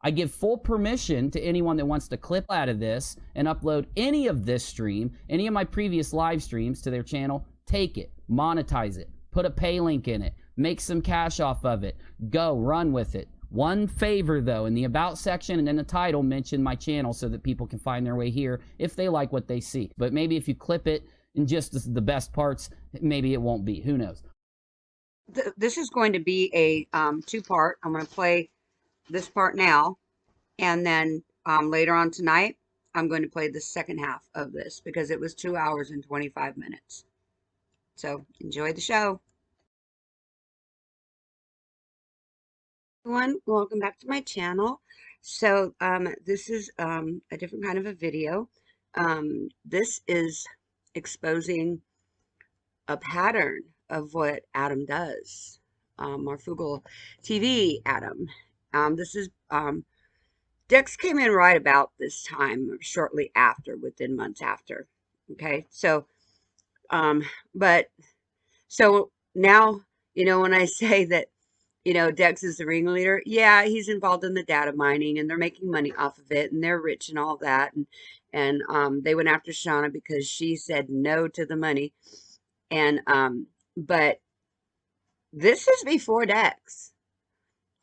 I give full permission to anyone that wants to clip out of this and upload any of this stream, any of my previous live streams to their channel. Take it, monetize it, put a pay link in it, make some cash off of it. Go, run with it. One favor though, in the about section and in the title, mention my channel so that people can find their way here if they like what they see. But maybe if you clip it in just the best parts, maybe it won't be. Who knows? This is going to be a two-part. I'm going to play this part now, and then later on tonight, I'm going to play the second half of this because it was 2 hours and 25 minutes. So enjoy the show. Everyone, welcome back to my channel. So this is a different kind of a video. This is exposing a pattern of what Adam does. Marfoogle TV, Adam. This is Dex came in right about this time, shortly after, within months after. Okay, so but so now, when I say that, Dex is the ringleader, yeah, he's involved in the data mining and they're making money off of it and they're rich and all that. And they went after Shauna because she said no to the money. And but this is before Dex.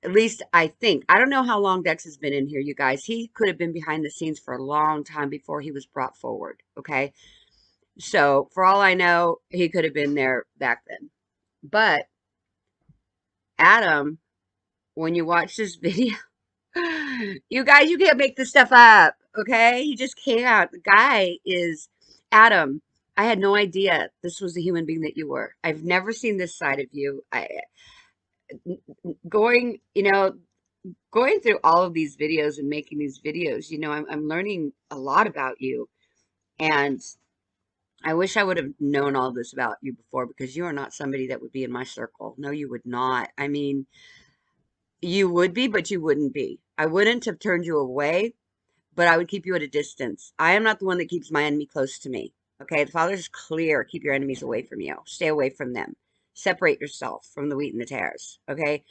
At least I think. I don't know how long Dex has been in here, you guys. He could have been behind the scenes for a long time before he was brought forward. Okay. So for all I know, he could have been there back then. But Adam, when you watch this video, you guys, you can't make this stuff up. Okay. You just can't. The guy is Adam. I had no idea this was the human being that you were. I've never seen this side of you. Going, going through all of these videos and making these videos, I'm learning a lot about you. And I wish I would have known all this about you before, because you are not somebody that would be in my circle. No, you would not. I mean, you would be, but you wouldn't be. I wouldn't have turned you away, but I would keep you at a distance. I am not the one that keeps my enemy close to me. Okay, the Father's clear. Keep your enemies away from you. Stay away from them. Separate yourself from the wheat and the tares. Okay,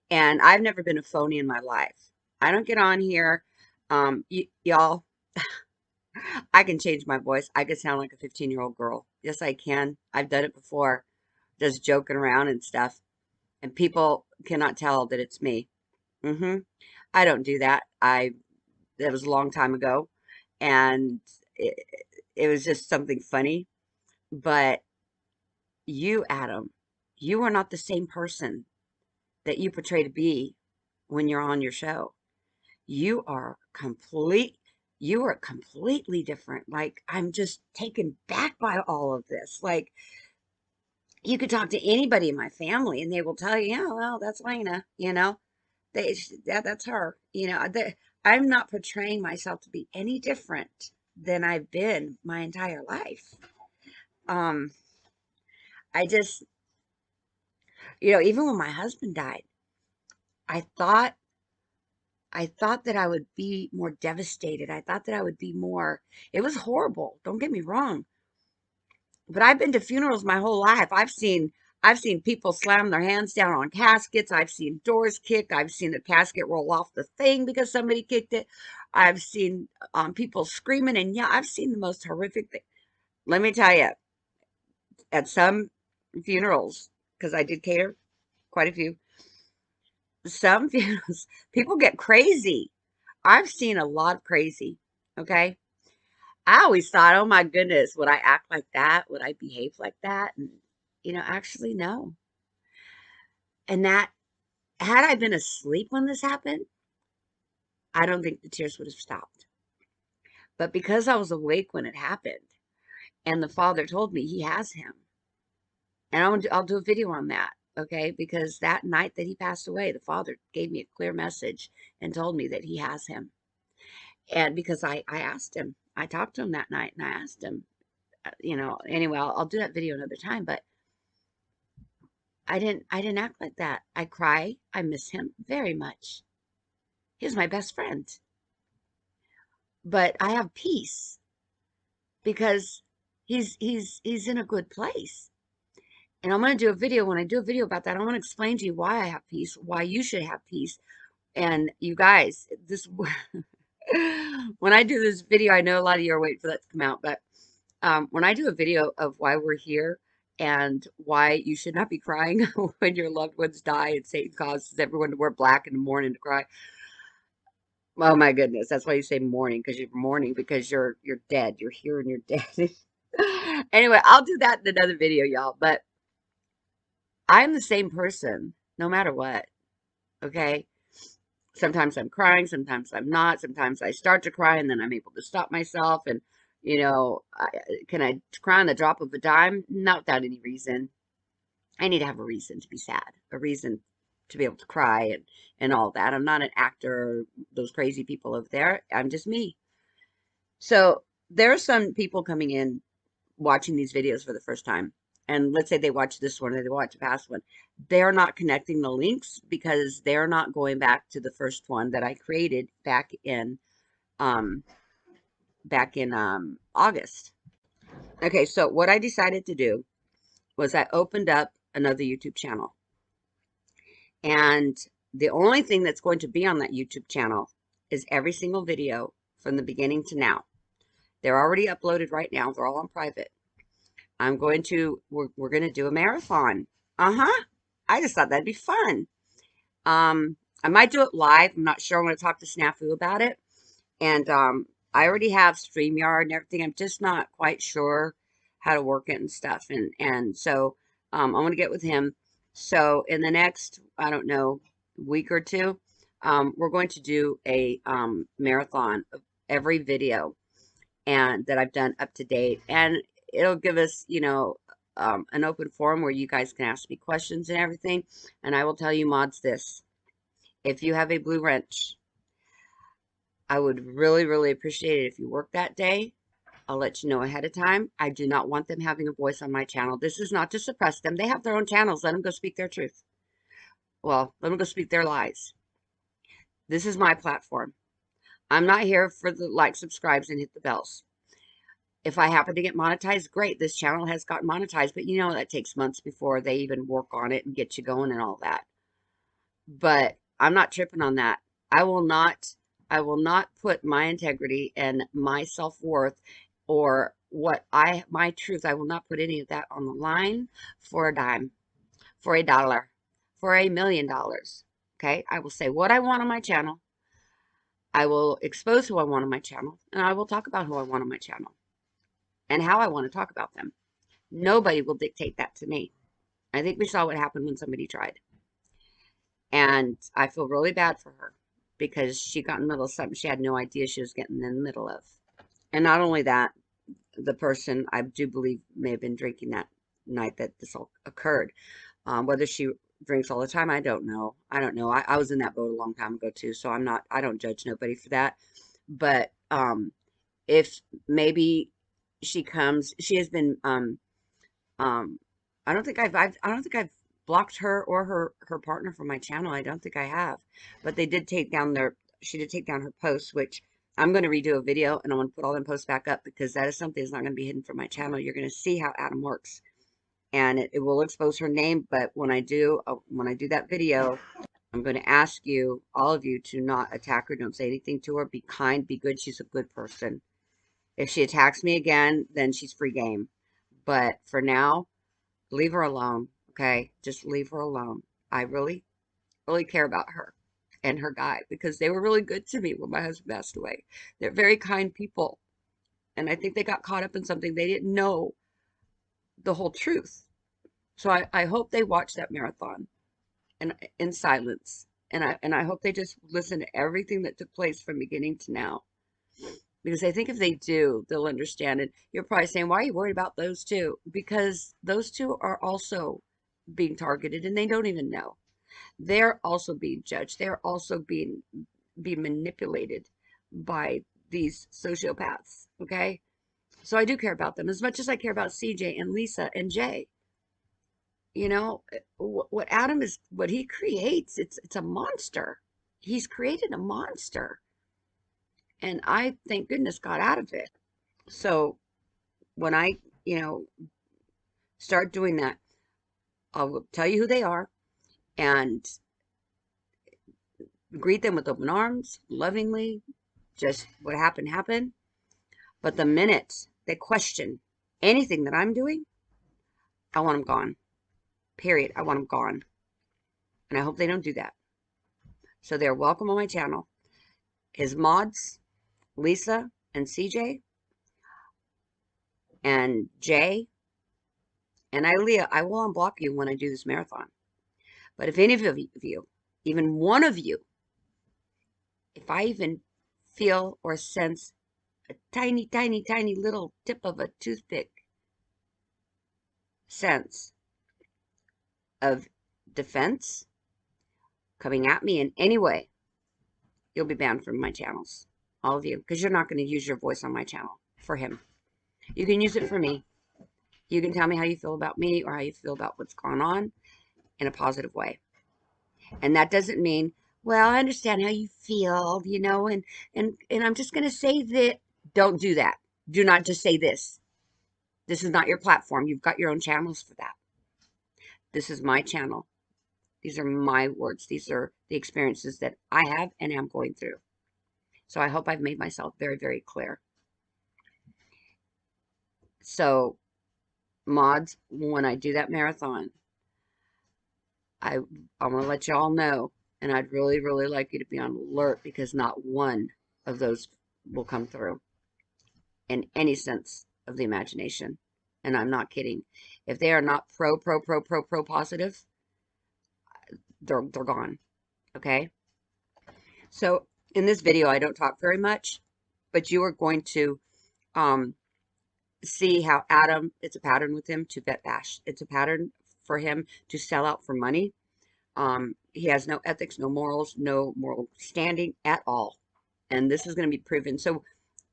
and I've never been a phony in my life. I don't get on here. Y'all, I can change my voice. I could sound like a 15-year-old girl. Yes, I can. I've done it before, just joking around and stuff. And people cannot tell that it's me. I don't do that. That was a long time ago. And it was just something funny. But you, Adam, you are not the same person that you portray to be when you're on your show. You are completely different. Like, I'm just taken back by all of this. Like, you could talk to anybody in my family and they will tell you, yeah, well, that's Lena, that's her. I'm not portraying myself to be any different than I've been my entire life. Um, I just, even when my husband died, I thought that I would be more devastated. I thought that I would be more, it was horrible. Don't get me wrong. But I've been to funerals my whole life. I've seen people slam their hands down on caskets. I've seen doors kicked. I've seen a casket roll off the thing because somebody kicked it. I've seen people screaming, and yeah, I've seen the most horrific thing. Let me tell you, at some funerals, because I did cater quite a few, some funerals, people get crazy. I've seen a lot of crazy. Okay. I always thought, oh my goodness, would I act like that? Would I behave like that? And, actually, no. And that, had I been asleep when this happened, I don't think the tears would have stopped. But because I was awake when it happened, and the Father told me he has him, and I'll do a video on that, okay? Because that night that he passed away, the Father gave me a clear message and told me that he has him. And because I asked him, I talked to him that night and I asked him, anyway, I'll do that video another time, but I didn't act like that. I cry. I miss him very much. He's my best friend. But I have peace because he's in a good place. And I'm going to do a video. When I do a video about that, I want to explain to you why I have peace, why you should have peace, And you guys, this when I do this video, I know a lot of you are waiting for that to come out, but when I do a video of why we're here and why you should not be crying when your loved ones die and Satan causes everyone to wear black in the morning to cry. Oh my goodness, that's why you say mourning, because you're mourning because you're dead. You're here and you're dead. Anyway, I'll do that in another video, y'all. But I'm the same person no matter what. Okay. Sometimes I'm crying, sometimes I'm not. Sometimes I start to cry and then I'm able to stop myself. And, can I cry on the drop of a dime? Not without any reason. I need to have a reason to be sad, a reason to be able to cry and all that. I'm not an actor, those crazy people over there. I'm just me. So there are some people coming in watching these videos for the first time. And let's say they watch this one or they watch the past one. They're not connecting the links because they're not going back to the first one that I created um back in August. Okay, so what I decided to do was I opened up another YouTube channel. And the only thing that's going to be on that YouTube channel is every single video from the beginning to now. They're already uploaded right now. They're all on private. We're going to do a marathon. Uh-huh. I just thought that'd be fun. I might do it live. I'm not sure. I'm going to talk to Snafu about it. And I already have StreamYard and everything. I'm just not quite sure how to work it and stuff. And so I'm going to get with him. So in the next, I don't know, week or two, we're going to do a marathon of every video and that I've done up to date. And it'll give us, an open forum where you guys can ask me questions and everything. And I will tell you mods this. If you have a blue wrench, I would really, really appreciate it if you work that day. I'll let you know ahead of time. I do not want them having a voice on my channel. This is not to suppress them. They have their own channels. Let them go speak their truth. Well, let them go speak their lies. This is my platform. I'm not here for the like, subscribes, and hit the bells. If I happen to get monetized, great. This channel has gotten monetized, but that takes months before they even work on it and get you going and all that. But I'm not tripping on that. I will not put my integrity and my self-worth or my truth. I will not put any of that on the line for a dime, for $1, for $1 million. Okay. I will say what I want on my channel. I will expose who I want on my channel, and I will talk about who I want on my channel and how I want to talk about them. Nobody will dictate that to me. I think we saw what happened when somebody tried. And I feel really bad for her because she got in the middle of something she had no idea she was getting in the middle of. And not only that, the person I do believe may have been drinking that night that this all occurred. Whether she drinks all the time, I don't know. I was in that boat a long time ago too, so I don't judge nobody for that. But if maybe she has been I don't think I've blocked her or her partner from my channel. I don't think I have. But she did take down her posts, which I'm going to redo a video and I'm going to put all them posts back up because that is something that's not going to be hidden from my channel. You're going to see how Adam works. And it will expose her name, but when I do that video, I'm going to ask you, all of you, to not attack her. Don't say anything to her. Be kind, be good. She's a good person. If she attacks me again, then she's free game. But for now, leave her alone, okay? Just leave her alone. I really, really care about her and her guy because they were really good to me when my husband passed away. They're very kind people. And I think they got caught up in something. They didn't know the whole truth. So I hope they watch that marathon and in silence. And I hope they just listen to everything that took place from beginning to now. Because I think if they do, they'll understand it. You're probably saying, why are you worried about those two? Because those two are also being targeted and they don't even know. They're also being judged. They're also being manipulated by these sociopaths. Okay. So I do care about them as much as I care about CJ and Lisa and Jay. What Adam is, what he creates, it's a monster. He's created a monster. And I, thank goodness, got out of it. So when I, start doing that, I'll tell you who they are. And greet them with open arms, lovingly, just what happened, happened. But the minute they question anything that I'm doing, I want them gone. Period. I want them gone. And I hope they don't do that. So they're welcome on my channel. His mods, Lisa and CJ and Jay and Ilea, I will unblock you when I do this marathon. But if any of you, even one of you, if I even feel or sense a tiny, tiny, tiny little tip of a toothpick sense of defense coming at me in any way, you'll be banned from my channels. All of you. Because you're not going to use your voice on my channel for him. You can use it for me. You can tell me how you feel about me or how you feel about what's going on in a positive way. And that doesn't mean, well, I understand how you feel, you know, and I'm just going to say that. Don't do that. Do not just say this. This is not your platform. You've got your own channels for that. This is my channel. These are my words. These are the experiences that I have and am going through. So I hope I've made myself very, very clear. So, mods, when I do that marathon, I want to let you all know, and I'd really, really like you to be on alert because not one of those will come through in any sense of the imagination. And I'm not kidding. If they are not pro positive, they're gone. Okay? So in this video, I don't talk very much, but you are going to see how Adam, it's a pattern with him to bet bash. It's a pattern for him to sell out for money. He has no ethics, no morals, no moral standing at all. And this is going to be proven. So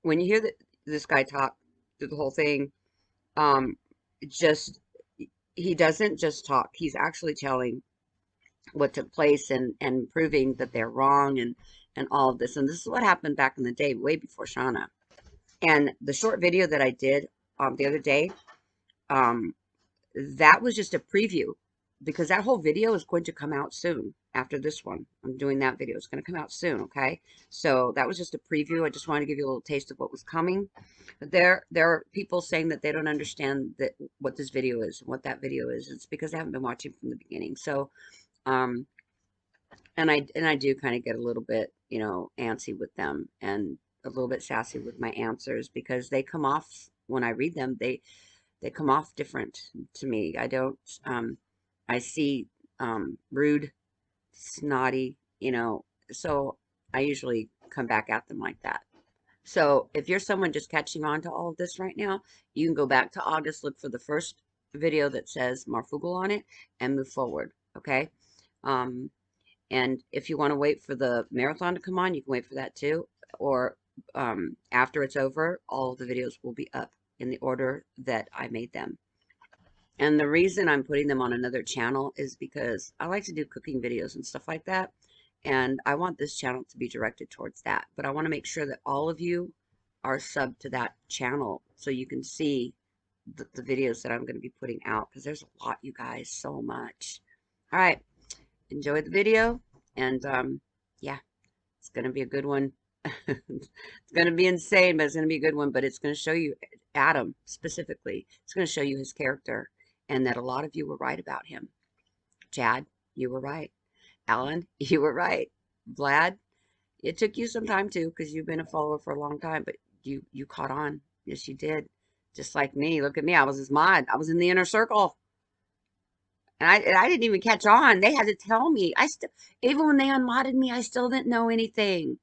when you hear this guy talk through the whole thing, he doesn't just talk. He's actually telling what took place and proving that they're wrong and all of this. And this is what happened back in the day, way before Shauna. And the short video that I did the other day, that was just a preview because that whole video is going to come out soon after this one. I'm doing that video. It's going to come out soon, okay? So that was just a preview. I just wanted to give you a little taste of what was coming. But there are people saying that they don't understand what this video is and what that video is. It's because they haven't been watching from the beginning. So, and I do kind of get a little bit, you know, antsy with them and a little bit sassy with my answers because they come off when I read them. They come off different to me. I don't, I see rude, snotty, you know, so I usually come back at them like that. So if you're someone just catching on to all of this right now, you can go back to August, look for the first video that says Marfoogle on it, and move forward, okay? And if you want to wait for the marathon to come on, you can wait for that too. Or after it's over, all of the videos will be up in the order that I made them. And the reason I'm putting them on another channel is because I like to do cooking videos and stuff like that. And I want this channel to be directed towards that. But I want to make sure that all of you are subbed to that channel so you can see the videos that I'm going to be putting out. Because there's a lot, you guys, so much. All right. Enjoy the video. And yeah, it's going to be a good one. It's going to be insane, but it's going to be a good one. But it's going to show you Adam specifically. It's going to show you his character. And that a lot of you were right about him. Chad, you were right. Alan, you were right. Vlad, it took you some time too, because you've been a follower for a long time, but you caught on. Yes, you did. Just like me. Look at me. I was his mod. I was in the inner circle. And I didn't even catch on. They had to tell me. Even when they unmodded me, I still didn't know anything.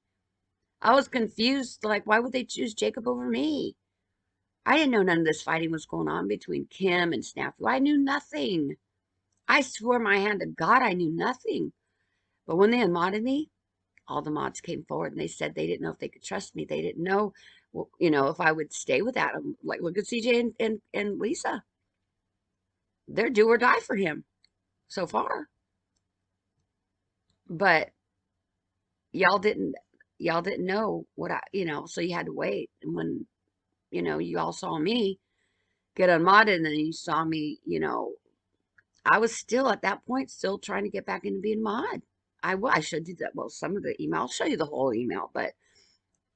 I was confused. Like, why would they choose Jacob over me? I didn't know none of this fighting was going on between Kim and Snafu. I knew nothing. I swore my hand to God I knew nothing. But when they unmodded me, all the mods came forward and they said they didn't know if they could trust me. They didn't know, you know, if I would stay with Adam. Like, look at CJ and Lisa. They're do or die for him so far. But y'all didn't know what you know, so you had to wait. And when, you know, you all saw me get unmodded and then you saw me, you know, I was still at that point still trying to get back into being mod. I should do that. Well, some of the email, I'll show you the whole email, but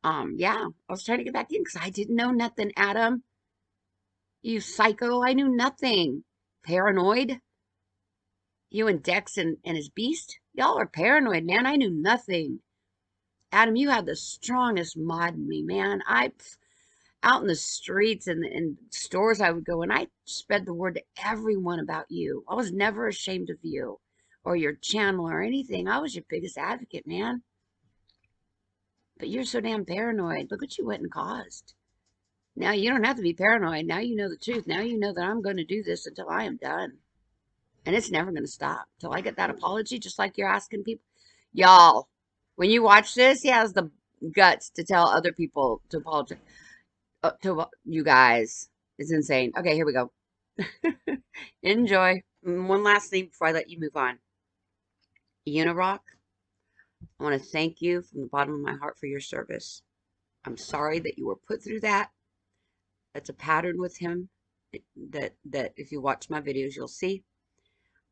yeah, I was trying to get back in because I didn't know nothing, Adam. You psycho, I knew nothing. Paranoid? You and Dex and his beast? Y'all are paranoid, man. I knew nothing. Adam, you had the strongest mod in me, man. Out in the streets and in stores I would go and I spread the word to everyone about you. I was never ashamed of you or your channel or anything. I was your biggest advocate, man. But you're so damn paranoid. Look what you went and caused. Now you don't have to be paranoid. Now you know the truth. Now you know that I'm going to do this until I am done. And it's never going to stop till I get that apology, just like you're asking people. Y'all, when you watch this, he has the guts to tell other people to apologize to you guys. It's insane. Okay, here we go. Enjoy. One last thing before I let you move on. Unirock, I want to thank you from the bottom of my heart for your service. I'm sorry that you were put through that. That's a pattern with him that if you watch my videos, you'll see.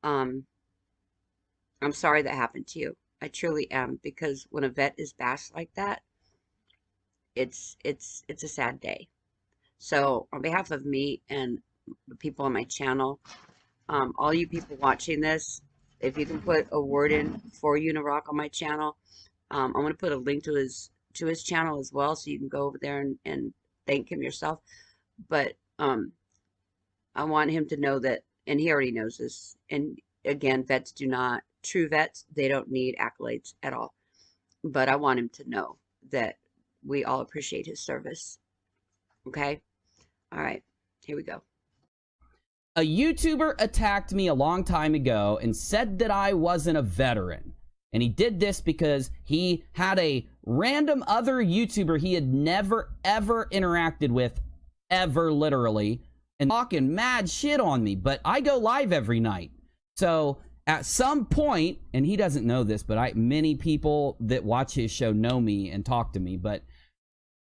I'm sorry that happened to you. I truly am, because when a vet is bashed like that, it's a sad day. So on behalf of me and the people on my channel, all you people watching this, if you can put a word in for Unirock on my channel, I'm going to put a link to his channel as well, so you can go over there and thank him yourself. But I want him to know that, and he already knows this. And again, true vets, they don't need accolades at all. But I want him to know that we all appreciate his service. Okay? All right, here we go. A YouTuber attacked me a long time ago and said that I wasn't a veteran. And he did this because he had a random other YouTuber he had never, ever interacted with, ever, literally, and talking mad shit on me. But I go live every night. So at some point, and he doesn't know this, but many people that watch his show know me and talk to me, but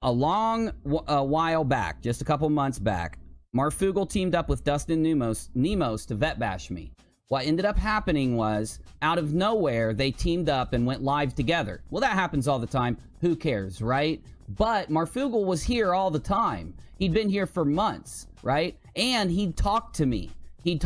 a while back, just a couple months back, Marfoogle teamed up with Dustin Nemos to vet bash me. What ended up happening was, out of nowhere, they teamed up and went live together. Well, that happens all the time. Who cares, right? But Marfoogle was here all the time. He'd been here for months, right? And he'd talked to me. He'd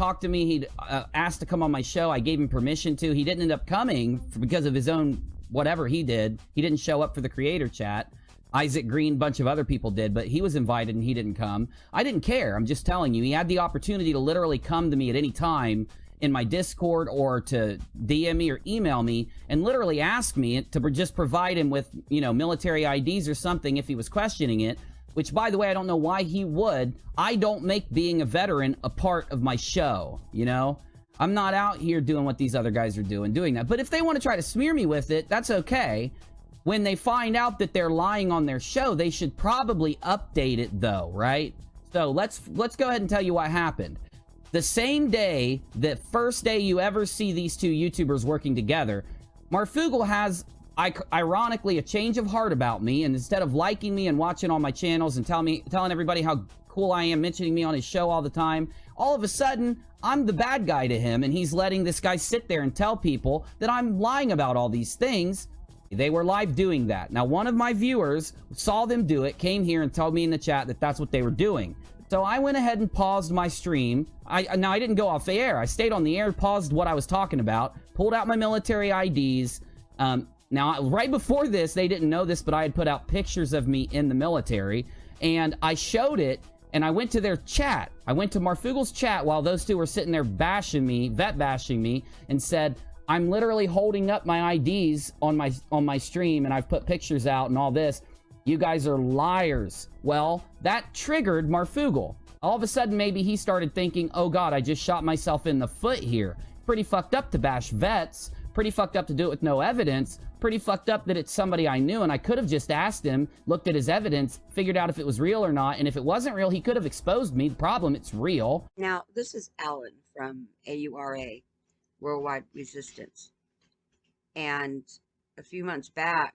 asked to come on my show. I gave him permission to. He didn't end up coming because of his own whatever he did. He didn't show up for the creator chat. Isaac Green, a bunch of other people did, but he was invited and he didn't come. I didn't care. I'm just telling you. He had the opportunity to literally come to me at any time in my Discord or to DM me or email me and literally ask me to just provide him with, military IDs or something if he was questioning it, which, by the way, I don't know why he would. I don't make being a veteran a part of my show, I'm not out here doing what these other guys are doing that. But if they want to try to smear me with it, that's okay. When they find out that they're lying on their show, they should probably update it, though, right? So let's go ahead and tell you what happened. The same day, the first day you ever see these two YouTubers working together, Marfoogle has, ironically, a change of heart about me, and instead of liking me and watching all my channels and telling everybody how cool I am, mentioning me on his show all the time, all of a sudden, I'm the bad guy to him, and he's letting this guy sit there and tell people that I'm lying about all these things. They were live doing that. Now, one of my viewers saw them do it, came here and told me in the chat that that's what they were doing. So I went ahead and paused my stream. Now, I didn't go off the air. I stayed on the air, paused what I was talking about, pulled out my military IDs. Now, right before this, they didn't know this, but I had put out pictures of me in the military, and I showed it, and I went to their chat. I went to Marfoogle's chat while those two were sitting there bashing me, vet bashing me, and said, I'm literally holding up my IDs on my stream, and I've put pictures out and all this. You guys are liars. Well, that triggered Marfoogle. All of a sudden, maybe he started thinking, oh God, I just shot myself in the foot here. Pretty fucked up to bash vets. Pretty fucked up to do it with no evidence. Pretty fucked up that it's somebody I knew, and I could have just asked him, looked at his evidence, figured out if it was real or not, and if it wasn't real, he could have exposed me. The problem, it's real. Now, this is Alan from AURA. Worldwide Resistance. And a few months back,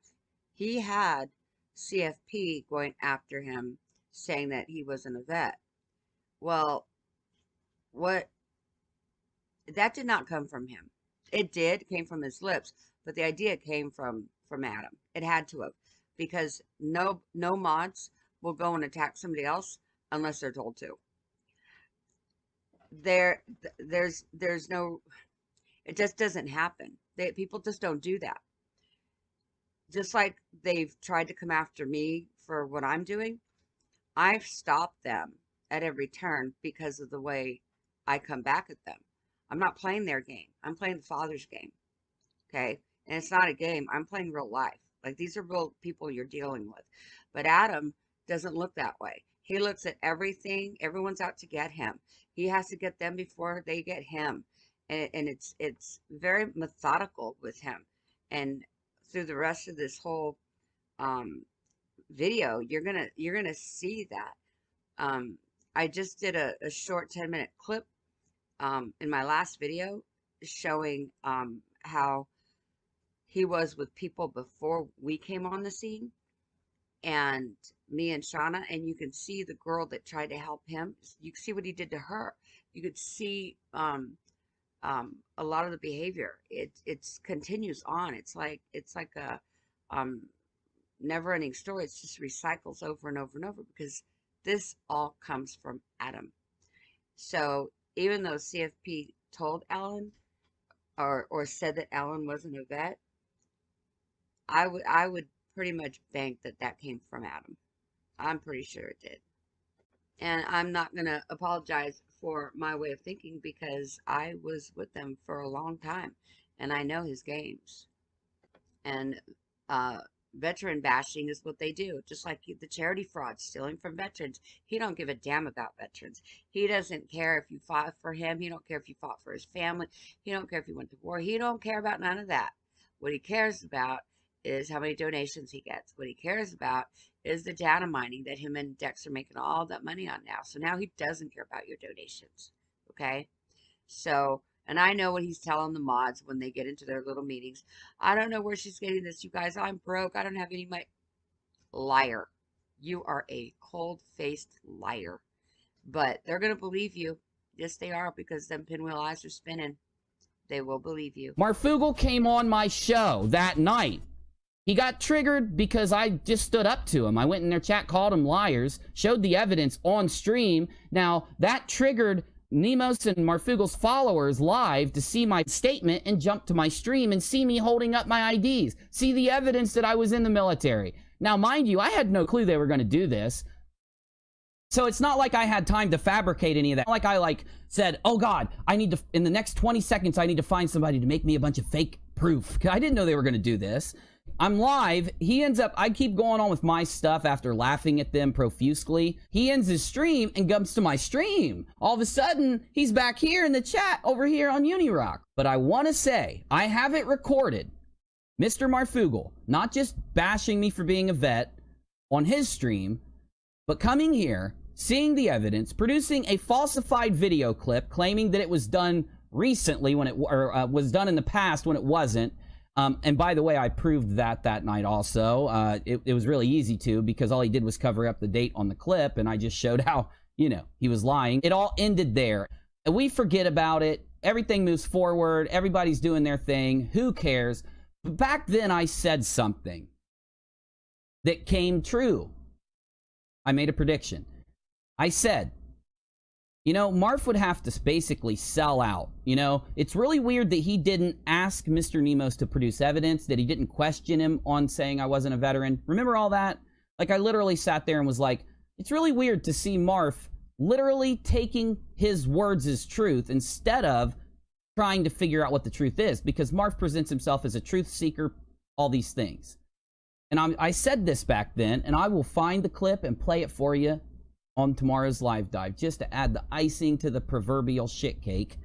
he had CFP going after him, saying that he wasn't a vet. Well, that did not come from him. It came from his lips, but the idea came from Adam. It had to have, because no mods will go and attack somebody else unless they're told to. There's no, it just doesn't happen. People just don't do that. Just like they've tried to come after me for what I'm doing, I've stopped them at every turn because of the way I come back at them. I'm not playing their game. I'm playing the Father's game. Okay? And it's not a game. I'm playing real life. Like, these are real people you're dealing with. But Adam doesn't look that way. He looks at everything. Everyone's out to get him. He has to get them before they get him. And it's very methodical with him. And through the rest of this whole video, you're gonna see that. I just did a short 10-minute clip in my last video showing how he was with people before we came on the scene, and me and Shauna, and you can see the girl that tried to help him. You can see what he did to her. You could see a lot of the behavior. It's continues on. It's like a never-ending story. It just recycles over and over and over, because this all comes from Adam. So even though CFP told Alan or said that Alan wasn't a vet, I would pretty much bank that that came from Adam. I'm pretty sure it did. And I'm not going to apologize for my way of thinking, because I was with them for a long time and I know his games. And veteran bashing is what they do, just like the charity fraud, stealing from veterans. He don't give a damn about veterans. He doesn't care if you fought for him. He don't care if you fought for his family. He don't care if you went to war. He don't care about none of that. What he cares about is how many donations he gets. What he cares about is the data mining that him and Dex are making all that money on now. So now he doesn't care about your donations. Okay? So, and I know what he's telling the mods when they get into their little meetings. I don't know where she's getting this, you guys. I'm broke. I don't have any money. Liar. You are a cold-faced liar. But they're going to believe you. Yes, they are, because them pinwheel eyes are spinning. They will believe you. Marfoogle came on my show that night. He got triggered because I just stood up to him. I went in their chat, called them liars, showed the evidence on stream. Now, that triggered Nemos and Marfoogle's followers live to see my statement and jump to my stream and see me holding up my IDs, see the evidence that I was in the military. Now, mind you, I had no clue they were going to do this. So it's not like I had time to fabricate any of that. Like I said, oh God, I need to, in the next 20 seconds, I need to find somebody to make me a bunch of fake proof. I didn't know they were going to do this. I'm live. He ends up, I keep going on with my stuff after laughing at them profusely. He ends his stream and comes to my stream. All of a sudden, he's back here in the chat over here on Unirock. But I want to say, I have it recorded. Mr. Marfoogle, not just bashing me for being a vet on his stream, but coming here, seeing the evidence, producing a falsified video clip claiming that it was done recently when it was done in the past when it wasn't. And by the way, I proved that night also. It was really easy to, because all he did was cover up the date on the clip, and I just showed how, you know, he was lying. It all ended there. And we forget about it. Everything moves forward. Everybody's doing their thing. Who cares? But back then, I said something that came true. I made a prediction. I said, you know, Marf would have to basically sell out. You know, it's really weird that he didn't ask Mr. Nemos to produce evidence, that he didn't question him on saying I wasn't a veteran. Remember all that? Like, I literally sat there and was like, it's really weird to see Marf literally taking his words as truth instead of trying to figure out what the truth is, because Marf presents himself as a truth seeker, all these things. And I said this back then, and I will find the clip and play it for you on tomorrow's live dive, just to add the icing to the proverbial shit cake.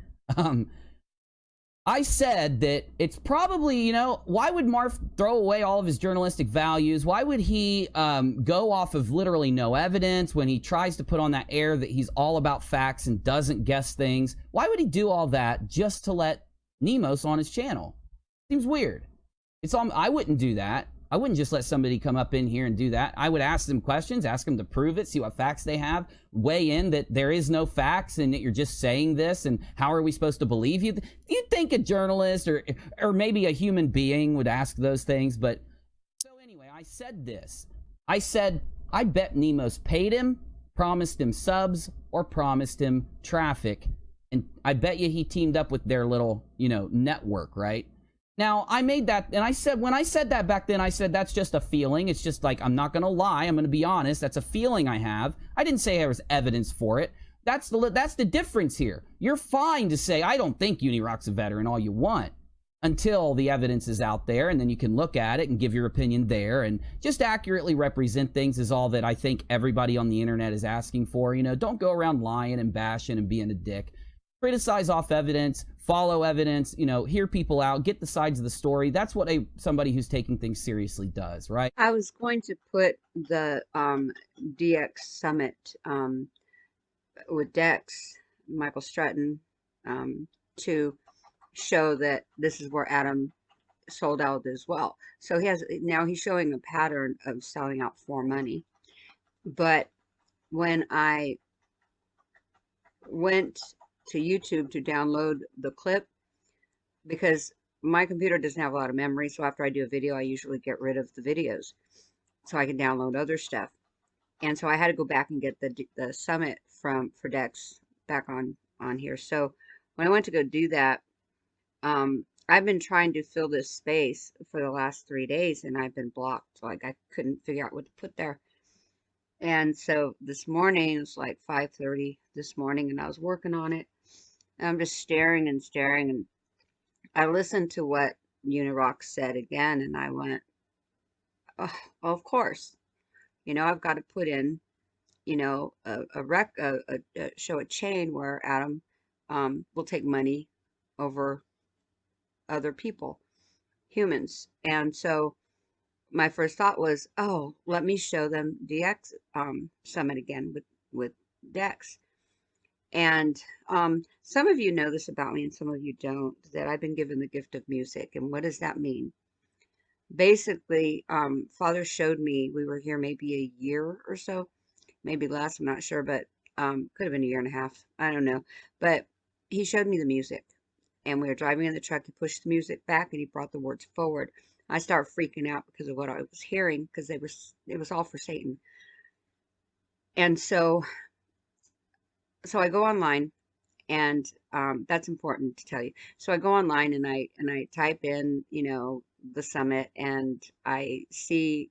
I said that it's probably, you know, why would Marf throw away all of his journalistic values? Why would he go off of literally no evidence when he tries to put on that air that he's all about facts and doesn't guess things? Why would he do all that just to let Nemos on his channel? Seems weird. It's all, I wouldn't do that. I wouldn't just let somebody come up in here and do that. I would ask them questions, ask them to prove it, see what facts they have, weigh in that there is no facts and that you're just saying this, and how are we supposed to believe you? You'd think a journalist or maybe a human being would ask those things. But so anyway, I said this. I said, I bet Nemo's paid him, promised him subs, or promised him traffic. And I bet you he teamed up with their little, network, right? Now, I made that, and I said, when I said that back then, I said, that's just a feeling. It's just like, I'm not going to lie. I'm going to be honest. That's a feeling I have. I didn't say there was evidence for it. That's the difference here. You're fine to say, I don't think Unirock's a veteran, all you want, until the evidence is out there, and then you can look at it and give your opinion there, and just accurately represent things is all that I think everybody on the internet is asking for. Don't go around lying and bashing and being a dick. Criticize off evidence, follow evidence, hear people out, get the sides of the story. That's what somebody who's taking things seriously does, right? I was going to put the DX Summit with Dex, Michael Stratton, to show that this is where Adam sold out as well. So he's showing a pattern of selling out for money. But when I went to YouTube to download the clip, because my computer doesn't have a lot of memory, so after I do a video, I usually get rid of the videos so I can download other stuff. And so I had to go back and get the summit for Dex back on here. So when I went to go do that, I've been trying to fill this space for the last 3 days, and I've been blocked. Like, I couldn't figure out what to put there. And so this morning, it was like 5:30 this morning, and I was working on it. And I'm just staring and staring, and I listened to what Unirock said again, and I went, oh, of course. I've got to put in, show a chain where Adam will take money over other people, humans. And so my first thought was, oh, let me show them DX Summit again with Dex. And some of you know this about me and some of you don't, that I've been given the gift of music. And what does that mean? Basically, Father showed me, we were here maybe a year or so, maybe less, I'm not sure, but could have been a year and a half. I don't know. But he showed me the music. And we were driving in the truck. He pushed the music back and he brought the words forward. I started freaking out because of what I was hearing, because it was all for Satan. And so I go online, and that's important to tell you. So I go online and I type in, the summit, and I see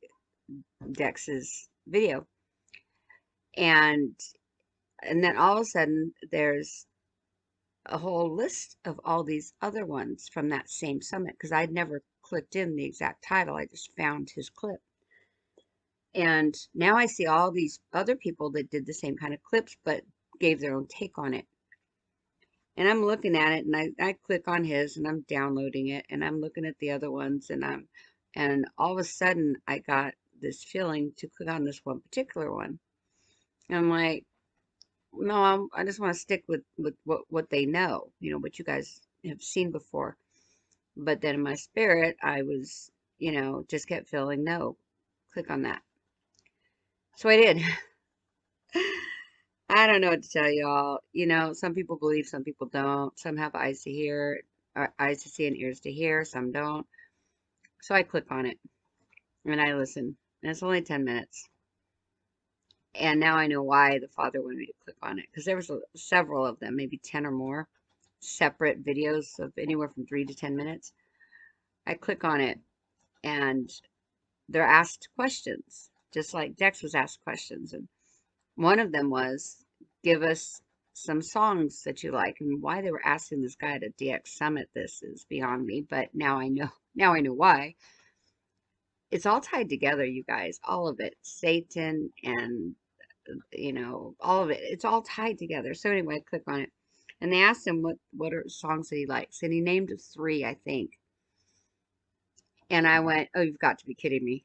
Dex's video, and then all of a sudden there's a whole list of all these other ones from that same summit, because I'd never clicked in the exact title. I just found his clip. And now I see all these other people that did the same kind of clips, but gave their own take on it. And I'm looking at it, and I click on his, and I'm downloading it, and I'm looking at the other ones, and all of a sudden I got this feeling to click on this one particular one. And I'm like, no, I just want to stick with what they know, what you guys have seen before. But then in my spirit, I was, just kept feeling, no, click on that. So I did. I don't know what to tell y'all. Some people believe, some people don't. Some have eyes to hear, or eyes to see and ears to hear. Some don't. So I click on it and I listen. And it's only 10 minutes. And now I know why the Father wanted me to click on it, because there was several of them, maybe 10 or more separate videos of anywhere from 3 to 10 minutes. I click on it, and they're asked questions, just like Dex was asked questions. And one of them was, give us some songs that you like. And why they were asking this guy at a DX Summit, this is beyond me, but now I know why. It's all tied together, you guys, all of it. Satan and all of it. It's all tied together. So anyway, I click on it, and they asked him what are songs that he likes, and he named 3, I think. And I went, oh, you've got to be kidding me.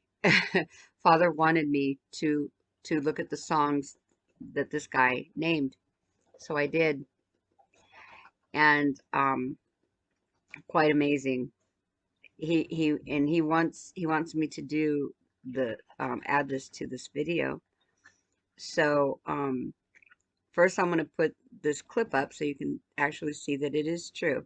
Father wanted me to look at the songs that this guy named. So I did. And quite amazing. he wants me to do the add this to this video. So first I'm going to put this clip up so you can actually see that it is true.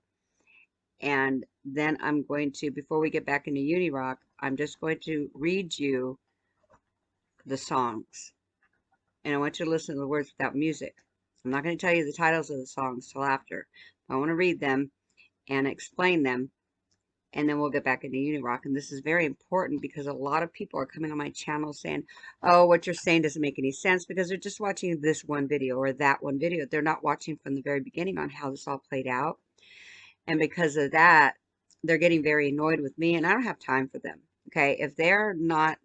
And then I'm going to, before we get back into Unirock, I'm just going to read you the songs. And I want you to listen to the words without music. So I'm not going to tell you the titles of the songs till after. I want to read them and explain them, and then we'll get back into Unirock. And this is very important because a lot of people are coming on my channel saying, oh, what you're saying doesn't make any sense, because they're just watching this one video or that one video. They're not watching from the very beginning on how this all played out. And because of that, they're getting very annoyed with me, and I don't have time for them. Okay. If they're not,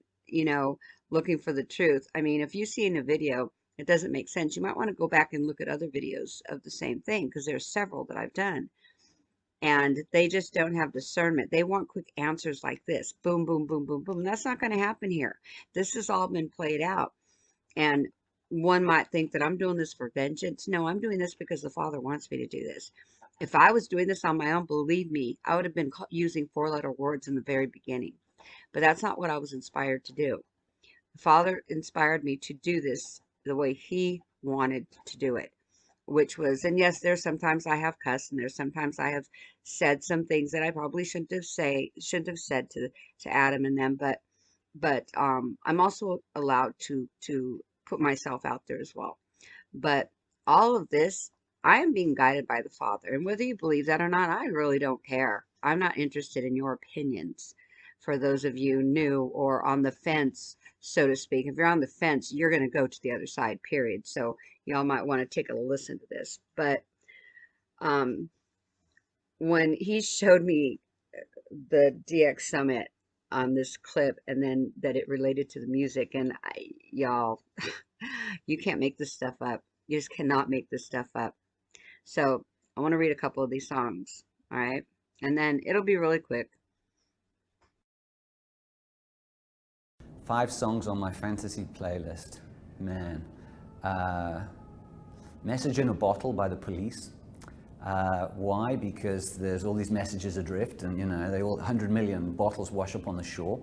looking for the truth, I mean, if you see in a video, it doesn't make sense, you might want to go back and look at other videos of the same thing, because there's several that I've done. And they just don't have discernment. They want quick answers like this. Boom, boom, boom, boom, boom. That's not going to happen here. This has all been played out. And one might think that I'm doing this for vengeance. No, I'm doing this because the Father wants me to do this. If I was doing this on my own, believe me, I would have been using four-letter words in the very beginning. But that's not what I was inspired to do. The Father inspired me to do this the way He wanted to do it, which was, and yes, there's sometimes I have cussed, and there's sometimes I have said some things that I probably shouldn't have said to Adam and them, but I'm also allowed to put myself out there as well. But all of this, I am being guided by the Father, and whether you believe that or not, I really don't care. I'm not interested in your opinions. For those of you new or on the fence, so to speak, if you're on the fence, you're going to go to the other side, period. So y'all might want to take a listen to this. But um, when he showed me the DX Summit on this clip, and then that it related to the music, and y'all, you can't make this stuff up. You just cannot make this stuff up. So I want to read a couple of these songs, all right? And then it'll be really quick. 5 songs on my fantasy playlist. Man. Message in a Bottle by the Police. Why? Because there's all these messages adrift, and they all 100 million bottles wash up on the shore.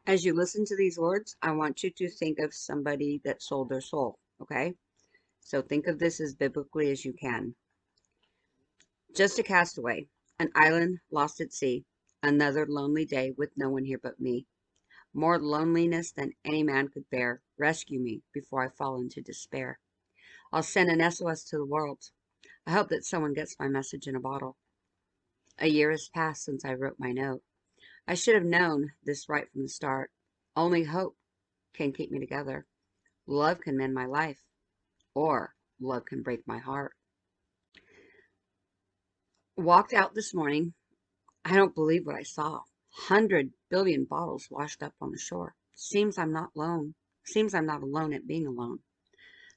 As you listen to these words, I want you to think of somebody that sold their soul, okay? So think of this as biblically as you can. Just a castaway, an island lost at sea, another lonely day with no one here but me. More loneliness than any man could bear. Rescue me before I fall into despair. I'll send an SOS to the world. I hope that someone gets my message in a bottle. A year has passed since I wrote my note. I should have known this right from the start. Only hope can keep me together. Love can mend my life, or love can break my heart. Walked out this morning. I don't believe what I saw. 100 billion bottles washed up on the shore. Seems I'm not alone. Seems I'm not alone at being alone.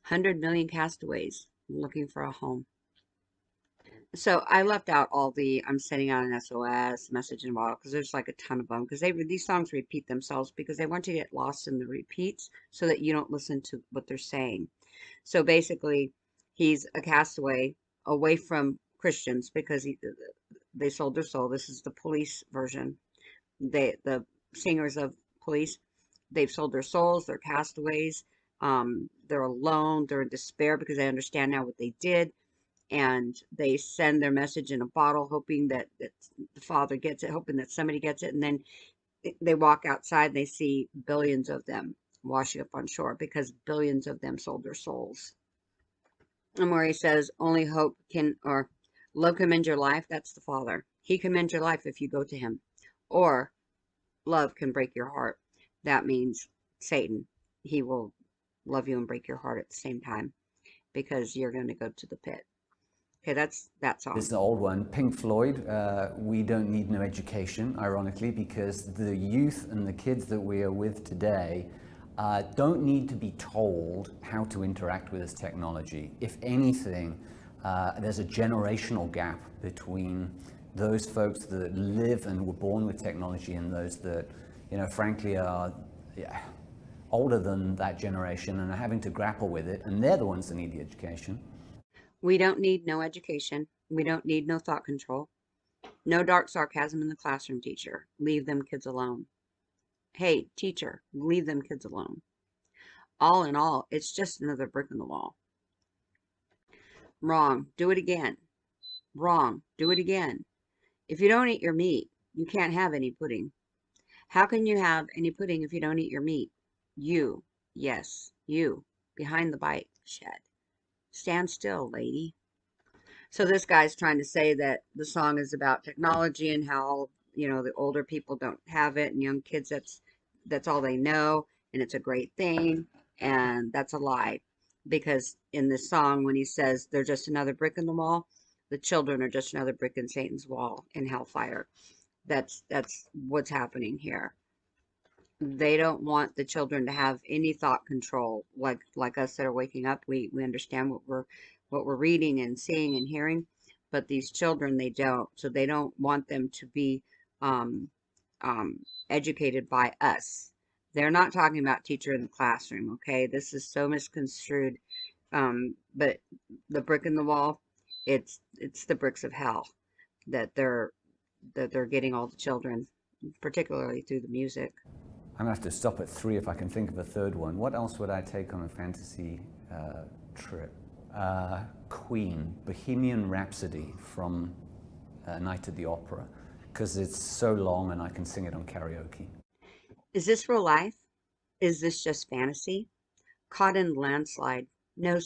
100 million castaways looking for a home. So I left out all the I'm sending out an SOS message in a bottle, because there's like a ton of them, because these songs repeat themselves because they want you to get lost in the repeats so that you don't listen to what they're saying. So basically, he's a castaway away from Christians because they sold their soul. This is the Police version. The singers of Police, they've sold their souls. They're castaways. They're alone. They're in despair because they understand now what they did. And they send their message in a bottle, hoping that the Father gets it, hoping that somebody gets it. And then they walk outside and they see billions of them washing up on shore because billions of them sold their souls. And where he says, only hope can, or love can mend your life, that's the Father. He can mend your life if you go to him. Or love can break your heart. That means Satan. He will love you and break your heart at the same time, because you're going to go to the pit. Okay, that's that song. This is the old one, Pink Floyd, We Don't Need No Education, ironically, because the youth and the kids that we are with today don't need to be told how to interact with this technology. If anything, there's a generational gap between those folks that live and were born with technology and those that, frankly are older than that generation and are having to grapple with it, and they're the ones that need the education. We don't need no education. We don't need no thought control. No dark sarcasm in the classroom, teacher. Leave them kids alone. Hey, teacher, leave them kids alone. All in all, it's just another brick in the wall. Wrong. Do it again. Wrong. Do it again. If you don't eat your meat, you can't have any pudding. How can you have any pudding if you don't eat your meat? You, yes, you, behind the bike shed. Stand still, lady. So this guy's trying to say that the song is about technology and how, the older people don't have it and young kids, that's all they know, and it's a great thing. And that's a lie. Because in this song, when he says they're just another brick in the wall, the children are just another brick in Satan's wall in hellfire. That's what's happening here. They don't want the children to have any thought control, like us that are waking up. We understand what we're reading and seeing and hearing, but these children, they don't. So they don't want them to be um, educated by us. They're not talking about teacher in the classroom. Okay, this is so misconstrued. But the brick in the wall, it's the bricks of hell that they're getting all the children, particularly through the music. I'm gonna have to stop at 3 if I can think of a third one. What else would I take on a fantasy trip? Queen, Bohemian Rhapsody from Night at the Opera, because it's so long and I can sing it on karaoke. Is this real life? Is this just fantasy? Caught in a landslide. No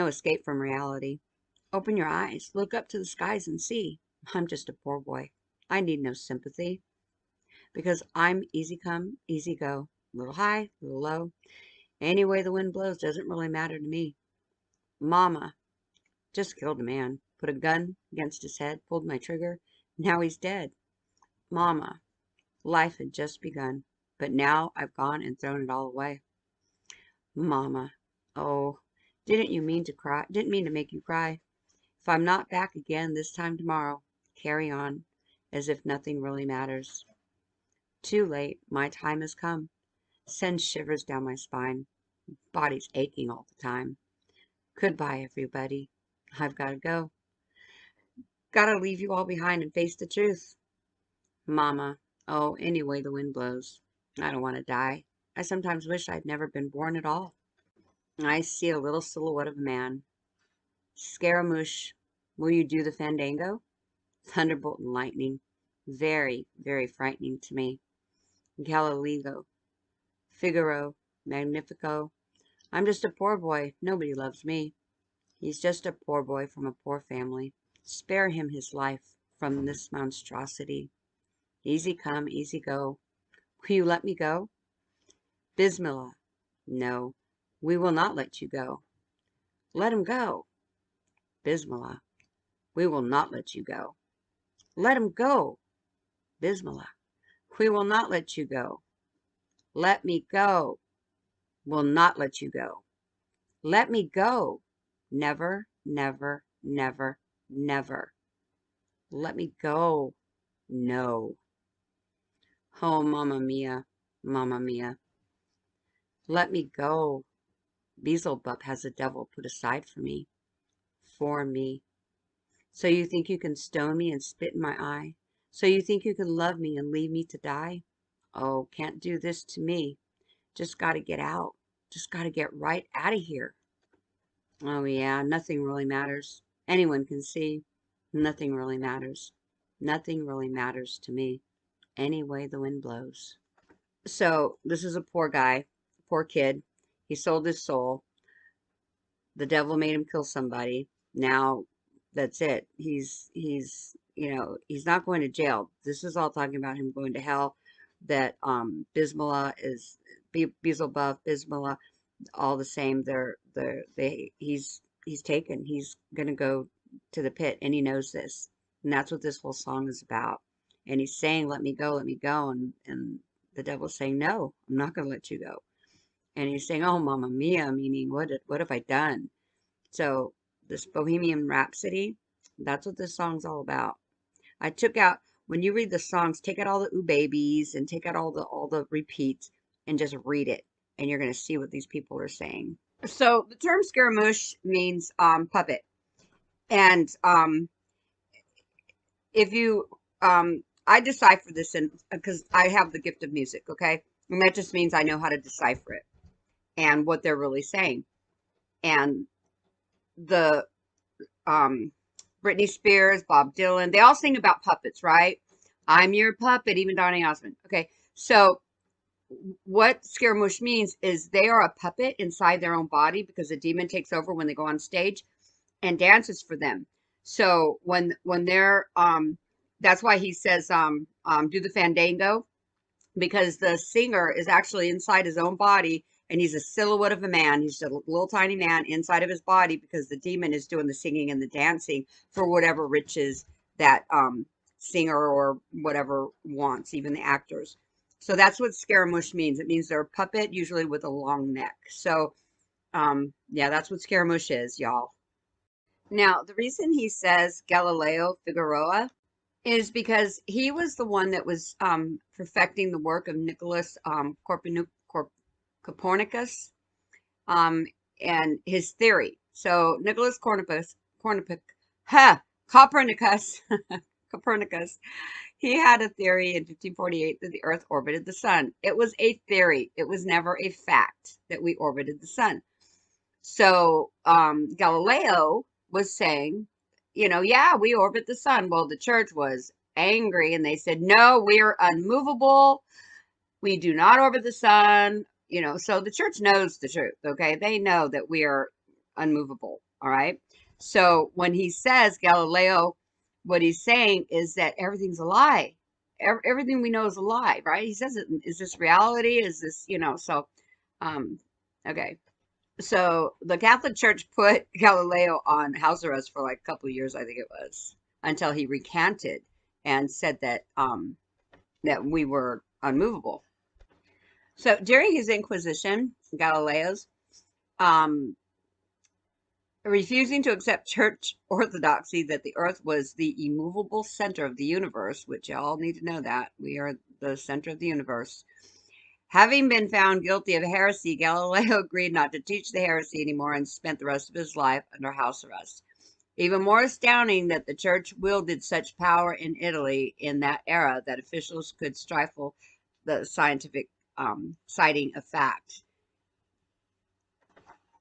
escape from reality. Open your eyes. Look up to the skies and see. I'm just a poor boy. I need no sympathy. Because I'm easy come, easy go. A little high, a little low. Any way the wind blows doesn't really matter to me. Mama just killed a man. Put a gun against his head. Pulled my trigger. Now he's dead. Mama, life had just begun. But now I've gone and thrown it all away. Mama, oh, didn't you mean to cry? Didn't mean to make you cry. If I'm not back again this time tomorrow, carry on as if nothing really matters. Too late, my time has come. Sends shivers down my spine. Body's aching all the time. Goodbye, everybody. I've got to go. Gotta leave you all behind and face the truth. Mama, oh, any way the wind blows. I don't want to die. I sometimes wish I'd never been born at all. I see a little silhouette of a man. Scaramouche, will you do the fandango? Thunderbolt and lightning. Very, very frightening to me. Galileo, Figaro, Magnifico. I'm just a poor boy. Nobody loves me. He's just a poor boy from a poor family. Spare him his life from this monstrosity. Easy come, easy go. Will you let me go? Bismillah. No, we will not let you go. Let him go. Bismillah. We will not let you go. Let him go. Bismillah. We will not let you go. Let me go. Will not let you go. Let me go. Never, never, never, never. Let me go. No. Oh, Mamma Mia, Mamma Mia. Let me go. Beelzebub has the devil put aside for me. For me. So you think you can stone me and spit in my eye? So you think you can love me and leave me to die? Oh, can't do this to me. Just gotta get out. Just gotta get right out of here. Oh yeah, nothing really matters. Anyone can see. Nothing really matters. Nothing really matters to me. Any way the wind blows. So this is a poor guy, poor kid. He sold his soul. The devil made him kill somebody. Now that's it. He's not going to jail. This is all talking about him going to hell. That Bismillah is Beelzebub, Bismillah, all the same. He's taken. He's gonna go to the pit, and he knows this. And that's what this whole song is about. And he's saying, let me go, and the devil's saying, no, I'm not gonna let you go. And he's saying, oh, Mamma Mia, meaning what have I done? So this Bohemian Rhapsody, that's what this song's all about. I took out, when you read the songs, take out all the ooh babies and take out all the repeats and just read it. And you're going to see what these people are saying. So the term scaramouche means puppet. And if you I decipher this in because I have the gift of music, okay? And that just means I know how to decipher it and what they're really saying. And the Britney Spears, Bob Dylan, they all sing about puppets, right? I'm your puppet, even Donny Osmond. Okay, so what Scaramouche means is they are a puppet inside their own body because the demon takes over when they go on stage and dances for them. So when they're that's why he says do the fandango, because the singer is actually inside his own body and he's a silhouette of a man. He's a little tiny man inside of his body because the demon is doing the singing and the dancing for whatever riches that singer or whatever wants, even the actors. So that's what Scaramouche means. It means they're a puppet, usually with a long neck. So yeah, that's what Scaramouche is, y'all. Now, the reason he says Galileo Figueroa is because he was the one that was perfecting the work of Nicholas Copernicus and his theory. So Nicholas Copernicus, Copernicus, he had a theory in 1548 that the Earth orbited the sun. It was a theory. It was never a fact that we orbited the sun. So Galileo was saying, yeah, we orbit the sun. Well, the church was angry and they said, no, we're unmovable. We do not orbit the sun. So the church knows the truth. Okay. They know that we are unmovable. All right. So when he says Galileo, what he's saying is that everything's a lie. Everything we know is a lie, right? He says, is this reality? Is this, so, okay. So the Catholic Church put Galileo on house arrest for like a couple of years, I think it was, until he recanted and said that that we were unmovable. So during his Inquisition, Galileo's refusing to accept church orthodoxy that the earth was the immovable center of the universe, which y'all need to know that we are the center of the universe. Having been found guilty of heresy, Galileo agreed not to teach the heresy anymore and spent the rest of his life under house arrest. Even more astounding that the church wielded such power in Italy in that era that officials could stifle the scientific citing of fact.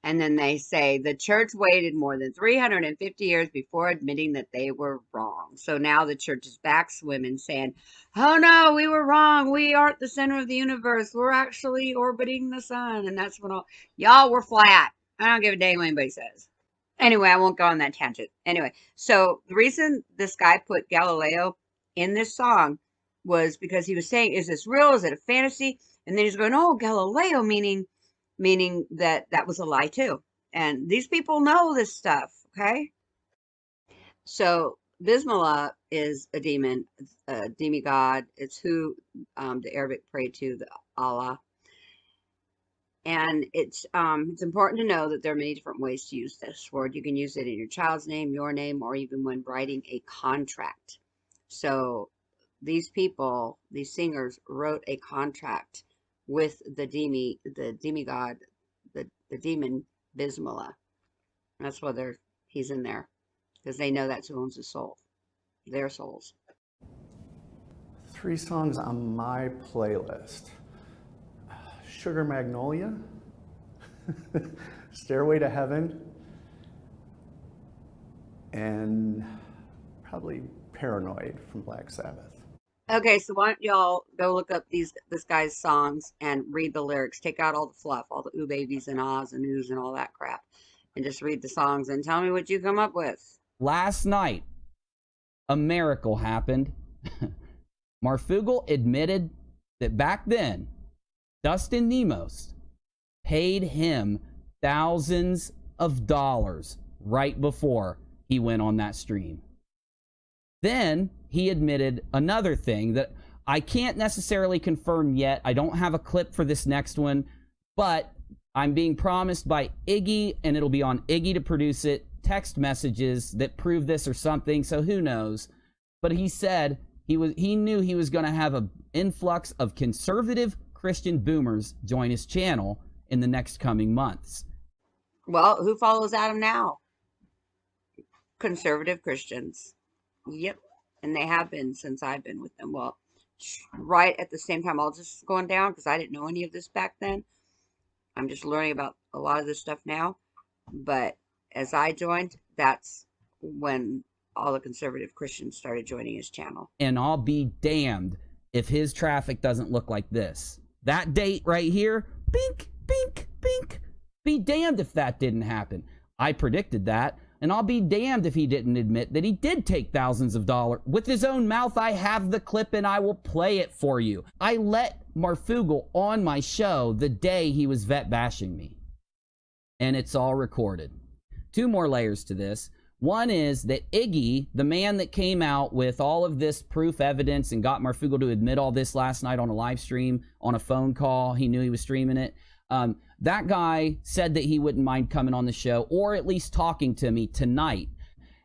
And then they say the church waited more than 350 years before admitting that they were wrong. So now the church is back swimming saying, oh no, we were wrong. We aren't the center of the universe. We're actually orbiting the sun. And that's when y'all were flat. I don't give a damn what anybody says. Anyway, I won't go on that tangent. Anyway, so the reason this guy put Galileo in this song was because he was saying, is this real? Is it a fantasy? And then he's going, oh, Galileo, meaning that was a lie too. And these people know this stuff, okay? So Bismillah is a demon, a demigod. It's who the Arabic pray to, the Allah. And it's important to know that there are many different ways to use this word. You can use it in your child's name, your name, or even when writing a contract. So these people, these singers, wrote a contract with the demigod, the demon Bismillah. That's why he's in there, because they know that's who owns the soul, their souls. 3 songs on my playlist: Sugar Magnolia, Stairway to Heaven, and probably Paranoid from Black Sabbath. Okay, so why don't y'all go look up this guy's songs and read the lyrics. Take out all the fluff, all the ooh babies and ahs and oohs and all that crap, and just read the songs and tell me what you come up with. Last night, a miracle happened. Marfoogle admitted that back then, Dustin Nemos paid him thousands of dollars right before he went on that stream. Then he admitted another thing that I can't necessarily confirm yet. I don't have a clip for this next one, but I'm being promised by Iggy, and it'll be on Iggy to produce it, text messages that prove this or something, so who knows. But he said he knew he was going to have an influx of conservative Christian boomers join his channel in the next coming months. Well, who follows Adam now? Conservative Christians. Yep. and they have been since I've been with them. Well, right at the same time, all this is going down because I didn't know any of this back then. I'm just learning about a lot of this stuff now. But as I joined, that's when all the conservative Christians started joining his channel. And I'll be damned if his traffic doesn't look like this. That date right here, bink, bink, bink. Be damned if that didn't happen. I predicted that, and I'll be damned if he didn't admit that he did take thousands of dollars. With his own mouth, I have the clip and I will play it for you. I let Marfoogle on my show the day he was vet bashing me. And it's all recorded. Two more layers to this. One is that Iggy, the man that came out with all of this proof evidence and got Marfoogle to admit all this last night on a live stream, on a phone call, he knew he was streaming it. That guy said that he wouldn't mind coming on the show, or at least talking to me tonight,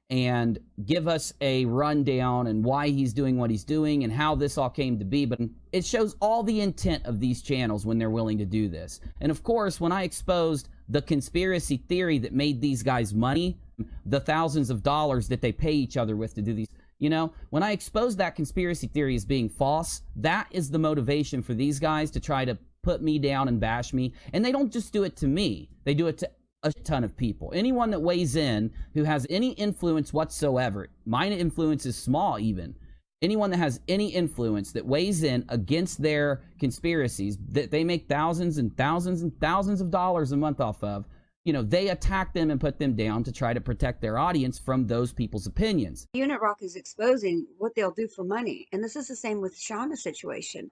and give us a rundown and why he's doing what he's doing and how this all came to be. But it shows all the intent of these channels when they're willing to do this. And of course, when I exposed the conspiracy theory that made these guys money, the thousands of dollars that they pay each other with to do these, you know, when I exposed that conspiracy theory as being false, that is the motivation for these guys to try to put me down and bash me. And they don't just do it to me, they do it to a ton of people. Anyone that weighs in who has any influence whatsoever, my influence is small even, anyone that has any influence that weighs in against their conspiracies that they make thousands and thousands and thousands of dollars a month off of, you know, they attack them and put them down to try to protect their audience from those people's opinions. Unit Rock is exposing what they'll do for money. And this is the same with Shauna's situation.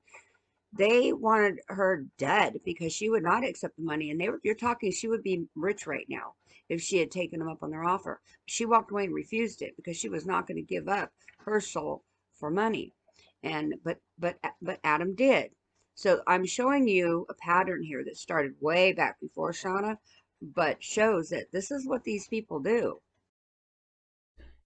They wanted her dead because she would not accept the money. And you're talking, she would be rich right now if she had taken them up on their offer. She walked away and refused it because she was not going to give up her soul for money. And but Adam did. So I'm showing you a pattern here that started way back before Shauna, but shows that this is what these people do.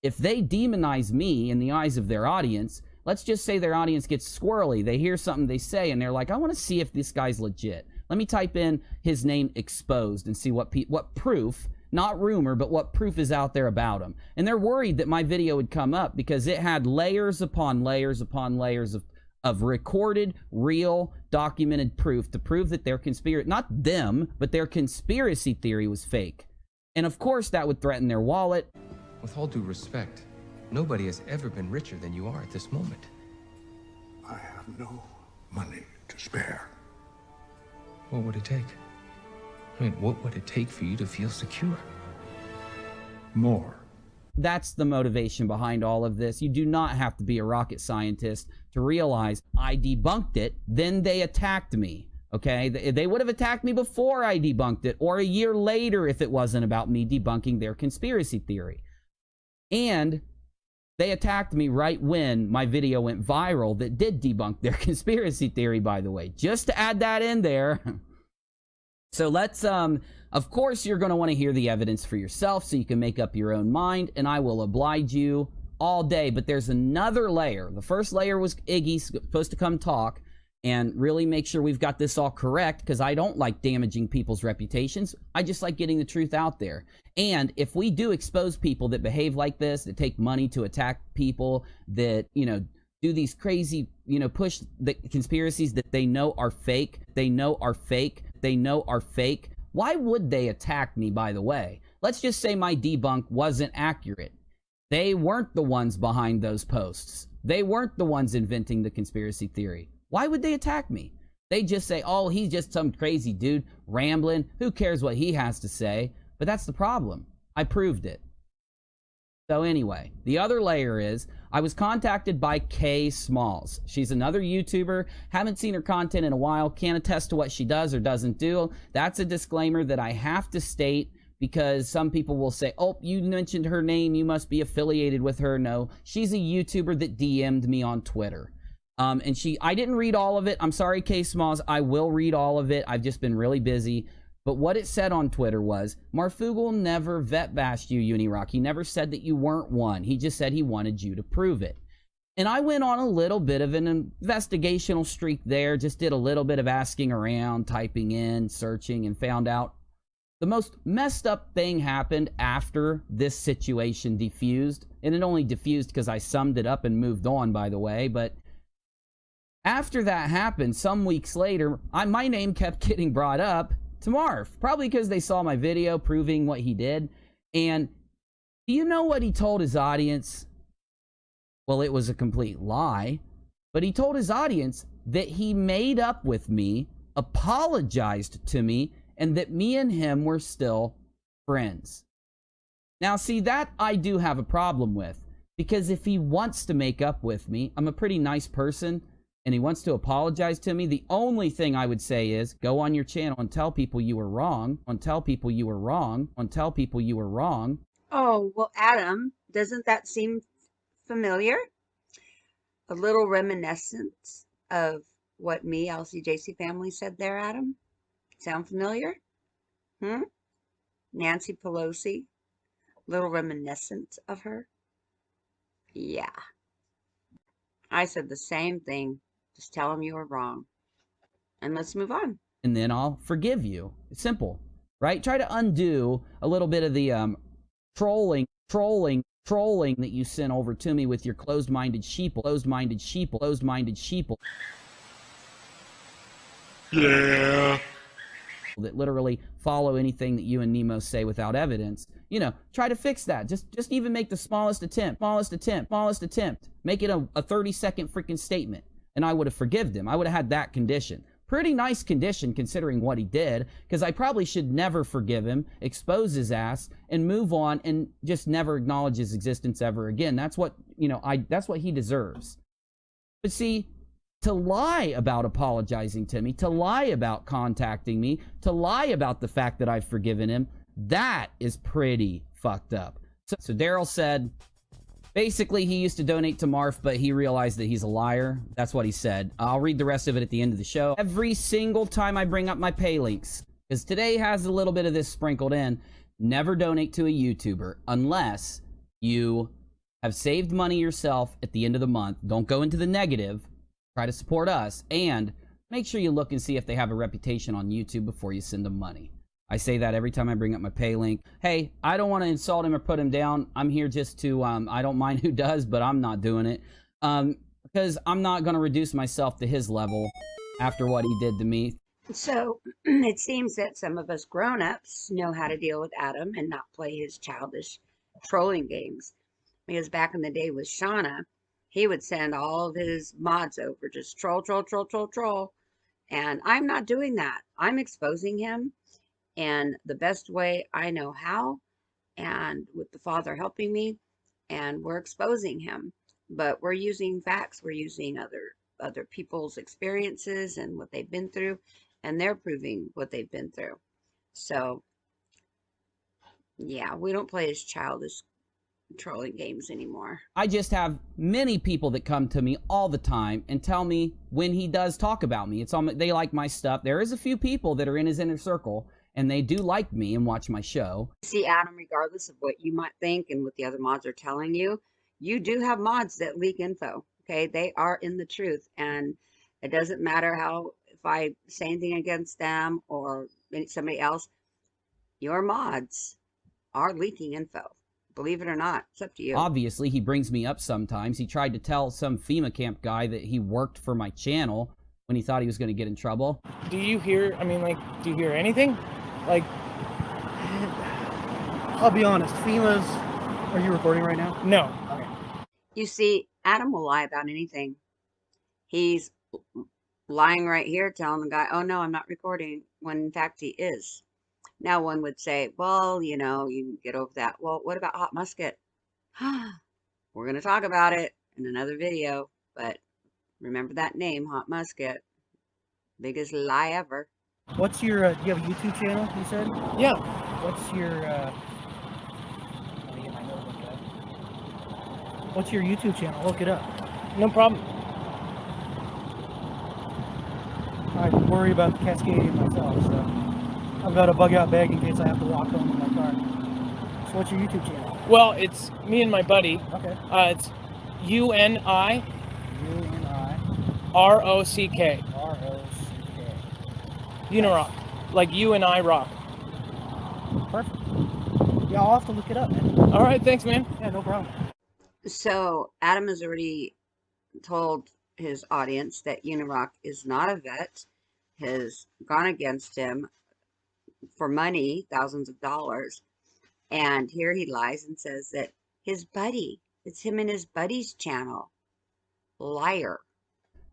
If they demonize me in the eyes of their audience, let's just say their audience gets squirrely. They hear something they say and they're like, I want to see if this guy's legit. Let me type in his name exposed and see what proof, not rumor, but what proof is out there about him. And they're worried that my video would come up because it had layers upon layers upon layers of recorded, real, documented proof to prove that their not them, but their conspiracy theory was fake. And of course that would threaten their wallet. With all due respect, nobody has ever been richer than you are at this moment. I have no money to spare. What would it take? I mean, what would it take for you to feel secure? More. That's the motivation behind all of this. You do not have to be a rocket scientist to realize I debunked it, then they attacked me. Okay, they would have attacked me before I debunked it, or a year later if it wasn't about me debunking their conspiracy theory. And they attacked me right when my video went viral that did debunk their conspiracy theory, by the way. Just to add that in there. So let's, of course, you're going to want to hear the evidence for yourself so you can make up your own mind, and I will oblige you all day. But there's another layer. The first layer was Iggy supposed to come talk and really make sure we've got this all correct, because I don't like damaging people's reputations. I just like getting the truth out there. And if we do expose people that behave like this, that take money to attack people, that, you know, do these crazy, you know, push the conspiracies that they know are fake, why would they attack me, by the way? Let's just say my debunk wasn't accurate. They weren't the ones behind those posts. They weren't the ones inventing the conspiracy theory. Why would they attack me? They just say, oh, he's just some crazy dude rambling. Who cares what he has to say? But that's the problem. I proved it. So anyway, the other layer is I was contacted by Kay Smalls. She's another YouTuber. Haven't seen her content in a while. Can't attest to what she does or doesn't do. That's a disclaimer that I have to state, because some people will say, oh, you mentioned her name, you must be affiliated with her. No, she's a YouTuber that DM'd me on Twitter. And I didn't read all of it. I'm sorry, Kay Smalls. I will read all of it. I've just been really busy. But what it said on Twitter was, Marfoogle never vet bashed you, Unirock. He never said that you weren't one. He just said he wanted you to prove it. And I went on a little bit of an investigational streak there, just did a little bit of asking around, typing in, searching, and found out The most messed up thing happened after this situation diffused, and it only diffused because I summed it up and moved on, by the way, but after that happened, some weeks later, my name kept getting brought up to Marf, probably because they saw my video proving what he did. And do you know what he told his audience? Well, it was a complete lie, but he told his audience that he made up with me, apologized to me, and that me and him were still friends. Now, see, that I do have a problem with, because if he wants to make up with me, I'm a pretty nice person, and he wants to apologize to me, the only thing I would say is go on your channel and tell people you were wrong, tell people you were wrong, tell people you were wrong. Oh, well, Adam, doesn't that seem familiar? A little reminiscence of what me, LCJC family said there, Adam? Sound familiar? Nancy Pelosi? Little reminiscent of her? Yeah. I said the same thing. Just tell them you were wrong. And let's move on. And then I'll forgive you. It's simple, right? Try to undo a little bit of the trolling that you sent over to me with your closed-minded sheeple. Yeah. That literally follow anything that you and Nemo say without evidence. You know, try to fix that. Just even make the smallest attempt. Make it a 30-second freaking statement. And I would have forgiven him. I would have had that condition. Pretty nice condition considering what he did, because I probably should never forgive him, expose his ass, and move on and just never acknowledge his existence ever again. That's what, that's what he deserves. But see, to lie about apologizing to me, to lie about contacting me, to lie about the fact that I've forgiven him, that is pretty fucked up. So Daryl said, basically, he used to donate to Marf, but he realized that he's a liar. That's what he said. I'll read the rest of it at the end of the show. Every single time I bring up my pay links, because today has a little bit of this sprinkled in, never donate to a YouTuber unless you have saved money yourself at the end of the month. Don't go into the negative. Try to support us, and make sure you look and see if they have a reputation on YouTube before you send them money. I say that every time I bring up my pay link. Hey, I don't want to insult him or put him down. I'm here just to, I don't mind who does, but I'm not doing it. Because I'm not going to reduce myself to his level after what he did to me. So it seems that some of us grown-ups know how to deal with Adam and not play his childish trolling games. Because back in the day with Shauna, he would send all of his mods over, just troll. And I'm not doing that. I'm exposing him. And the best way I know how, and with the Father helping me, and we're exposing him. But we're using facts. We're using other people's experiences and what they've been through, and they're proving what they've been through. So, yeah, we don't play his childish trolling games anymore. I just have many people that come to me all the time and tell me when he does talk about me. They like my stuff. There is a few people that are in his inner circle, and they do like me and watch my show. See, Adam, regardless of what you might think and what the other mods are telling you, you do have mods that leak info. Okay, they are in the truth, and it doesn't matter if I say anything against them or somebody else. Your mods are leaking info. Believe it or not, it's up to you. Obviously, he brings me up sometimes. He tried to tell some FEMA camp guy that he worked for my channel when he thought he was going to get in trouble. Do you hear, do you hear anything? I'll be honest, FEMA's, are you recording right now? No. Okay. You see, Adam will lie about anything. He's lying right here, telling the guy, oh no, I'm not recording, when in fact he is. Now one would say, well, you can get over that. Well, what about Hot Musket? We're going to talk about it in another video, but remember that name, Hot Musket. Biggest lie ever. What's your, do you have a YouTube channel, you said? Yeah. What's your, let me get my notebook up. What's your YouTube channel? Look it up. No problem. I worry about the Cascadian myself, so I've got a bug out bag in case I have to walk home in my car. So what's your YouTube channel? Well, it's me and my buddy. Okay. It's UNI UNI ROCK. ROCK. Unirock. Like you and I rock. perfect. Yeah, I'll have to look it up, man. All right, thanks, man. Yeah, no problem. So Adam has already told his audience that Unirock is not a vet, has gone against him for money, thousands of dollars. And here he lies and says that his buddy, it's him and his buddy's channel. Liar.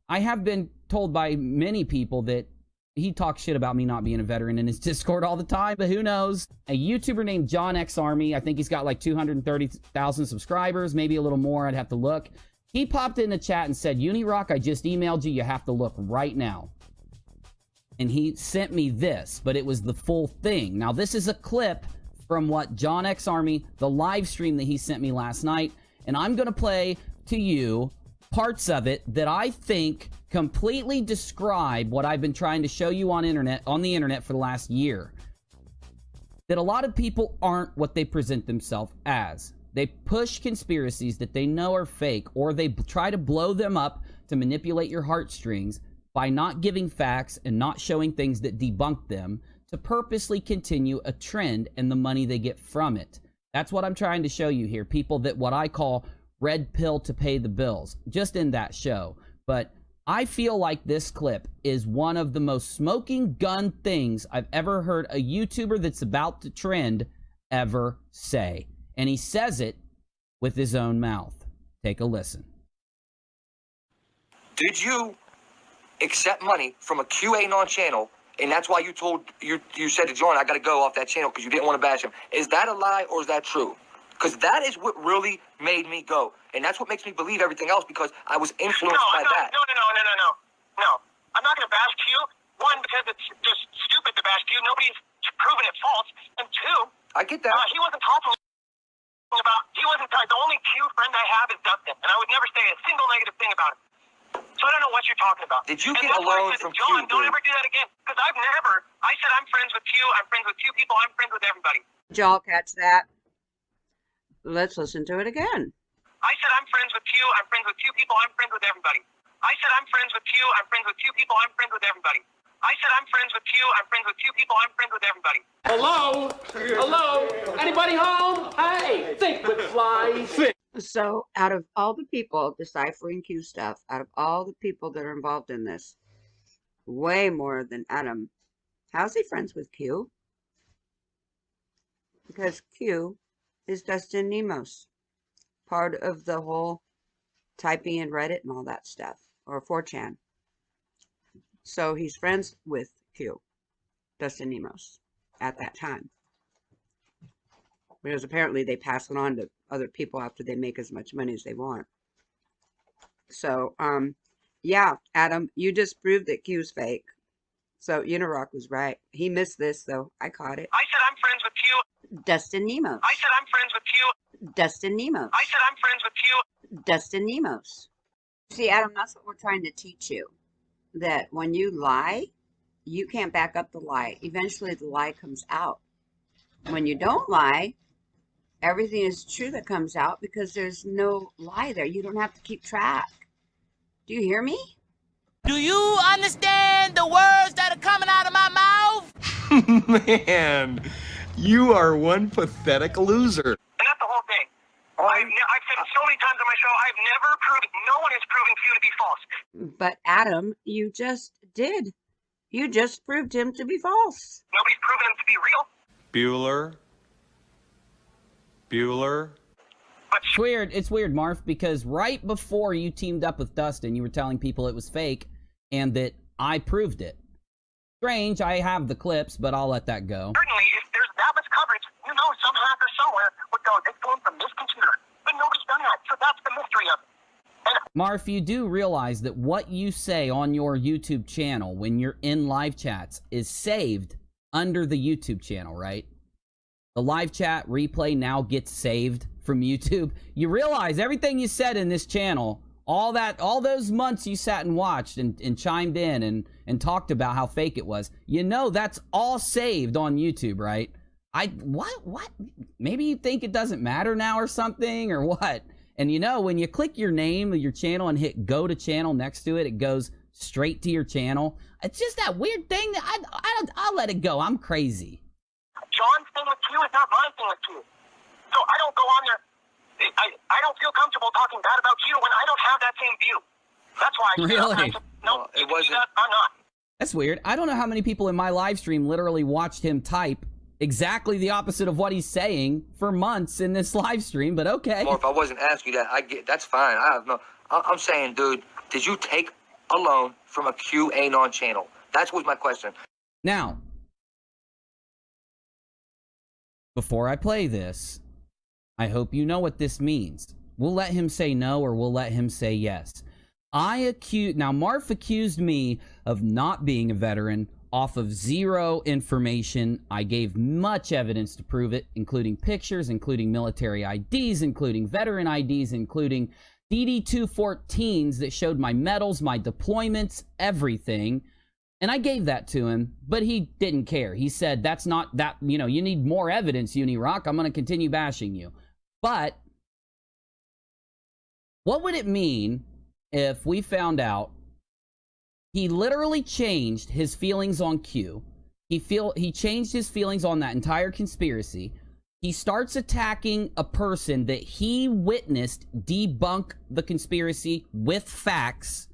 I have been told by many people that he talks shit about me not being a veteran in his Discord all the time, but who knows? A YouTuber named John X Army, I think he's got like 230,000 subscribers, maybe a little more, I'd have to look. He popped in the chat and said, Unirock, I just emailed you, you have to look right now. And he sent me this, but it was the full thing. Now, this is a clip from what John X Army, the live stream that he sent me last night, and I'm going to play to you parts of it that I think completely describe what I've been trying to show you on the internet for the last year. That a lot of people aren't what they present themselves as. They push conspiracies that they know are fake, or they try to blow them up to manipulate your heartstrings by not giving facts and not showing things that debunk them, to purposely continue a trend and the money they get from it. That's what I'm trying to show you here. People that what I call red pill to pay the bills, just in that show. But I feel like this clip is one of the most smoking gun things I've ever heard a YouTuber that's about to trend ever say. And he says it with his own mouth. Take a listen. Did you accept money from a QAnon channel, and that's why you said to John, I got to go off that channel because you didn't want to bash him? Is that a lie or is that true? Because that is what really made me go. And that's what makes me believe everything else, because I was influenced by that. No. I'm not going to bash Q. One, because it's just stupid to bash Q. Nobody's proven it false. And two, I get that. He wasn't talking about, the only Q friend I have is Dustin. And I would never say a single negative thing about him. So I don't know what you're talking about. Did you get a loan from John, Q? don't ever do that again. Because I said I'm friends with Q. I'm friends with Q people. I'm friends with everybody. Did y'all catch that? Let's listen to it again. I said I'm friends with Q. I'm friends with Q people. I'm friends with everybody. I said I'm friends with Q. I'm friends with Q people. I'm friends with everybody. I said I'm friends with Q. I'm friends with Q people. I'm friends with everybody. Hello? Hello? Anybody home? Hey, think with flies. So out of all the people deciphering Q stuff, out of all the people that are involved in this, way more than Adam, how's he friends with Q? Because Q is Dustin Nemos, part of the whole typing in Reddit and all that stuff, or 4chan. So he's friends with Q, Dustin Nemos, at that time. Because apparently they pass it on to other people after they make as much money as they want. So, yeah, Adam, you just proved that Q's fake. So Unirock was right. He missed this, though. I caught it. I said I'm friends with Q. Dustin Nemos. I said I'm friends with Q. Dustin Nemos. I said I'm friends with Q. Dustin Nemos. See, Adam, that's what we're trying to teach you. That when you lie, you can't back up the lie. Eventually the lie comes out. When you don't lie, everything is true that comes out because there's no lie there. You don't have to keep track. Do you hear me? Do you understand the words that are coming out of my mouth? Man, you are one pathetic loser. And that's the whole thing. I've said it so many times on my show, I've never proven, no one has proven Q to be false. But Adam, you just did. You just proved him to be false. Nobody's proven him to be real. Bueller. It's weird, Marf, because right before you teamed up with Dustin, you were telling people it was fake and that I proved it. Strange, I have the clips, but I'll let that go. Certainly, if there's that much coverage, you know some hacker somewhere would go, this came from this computer. But nobody's done that, so that's the mystery of it. Marf, you do realize that what you say on your YouTube channel when you're in live chats is saved under the YouTube channel, right? The live chat replay now gets saved from YouTube. You realize everything you said in this channel, all those months you sat and watched and chimed in and talked about how fake it was, you know that's all saved on YouTube, right? What? Maybe you think it doesn't matter now or something, or what? And you know, when you click your name of your channel and hit go to channel next to it, it goes straight to your channel. It's just that weird thing that I'll let it go. I'm crazy. John's thing with Q not my thing with Q. So I don't go on there. I don't feel comfortable talking bad about you when I don't have that same view. That's why. Really? No, it wasn't. I'm not. That's weird. I don't know how many people in my live stream literally watched him type exactly the opposite of what he's saying for months in this live stream, but okay. Well, if I wasn't asking you that, I get that's fine. I have no. I'm saying, dude, did you take a loan from a QAnon channel? That was my question. Now, before I play this, I hope you know what this means. We'll let him say no or we'll let him say yes. Now, Marf accused me of not being a veteran off of zero information. I gave much evidence to prove it, including pictures, including military IDs, including veteran IDs, including DD-214s that showed my medals, my deployments, everything. And I gave that to him, but he didn't care. He said, that's not that, you know, you need more evidence, Unirock. I'm going to continue bashing you. But what would it mean if we found out he literally changed his feelings on Q? He changed his feelings on that entire conspiracy. He starts attacking a person that he witnessed debunk the conspiracy with facts,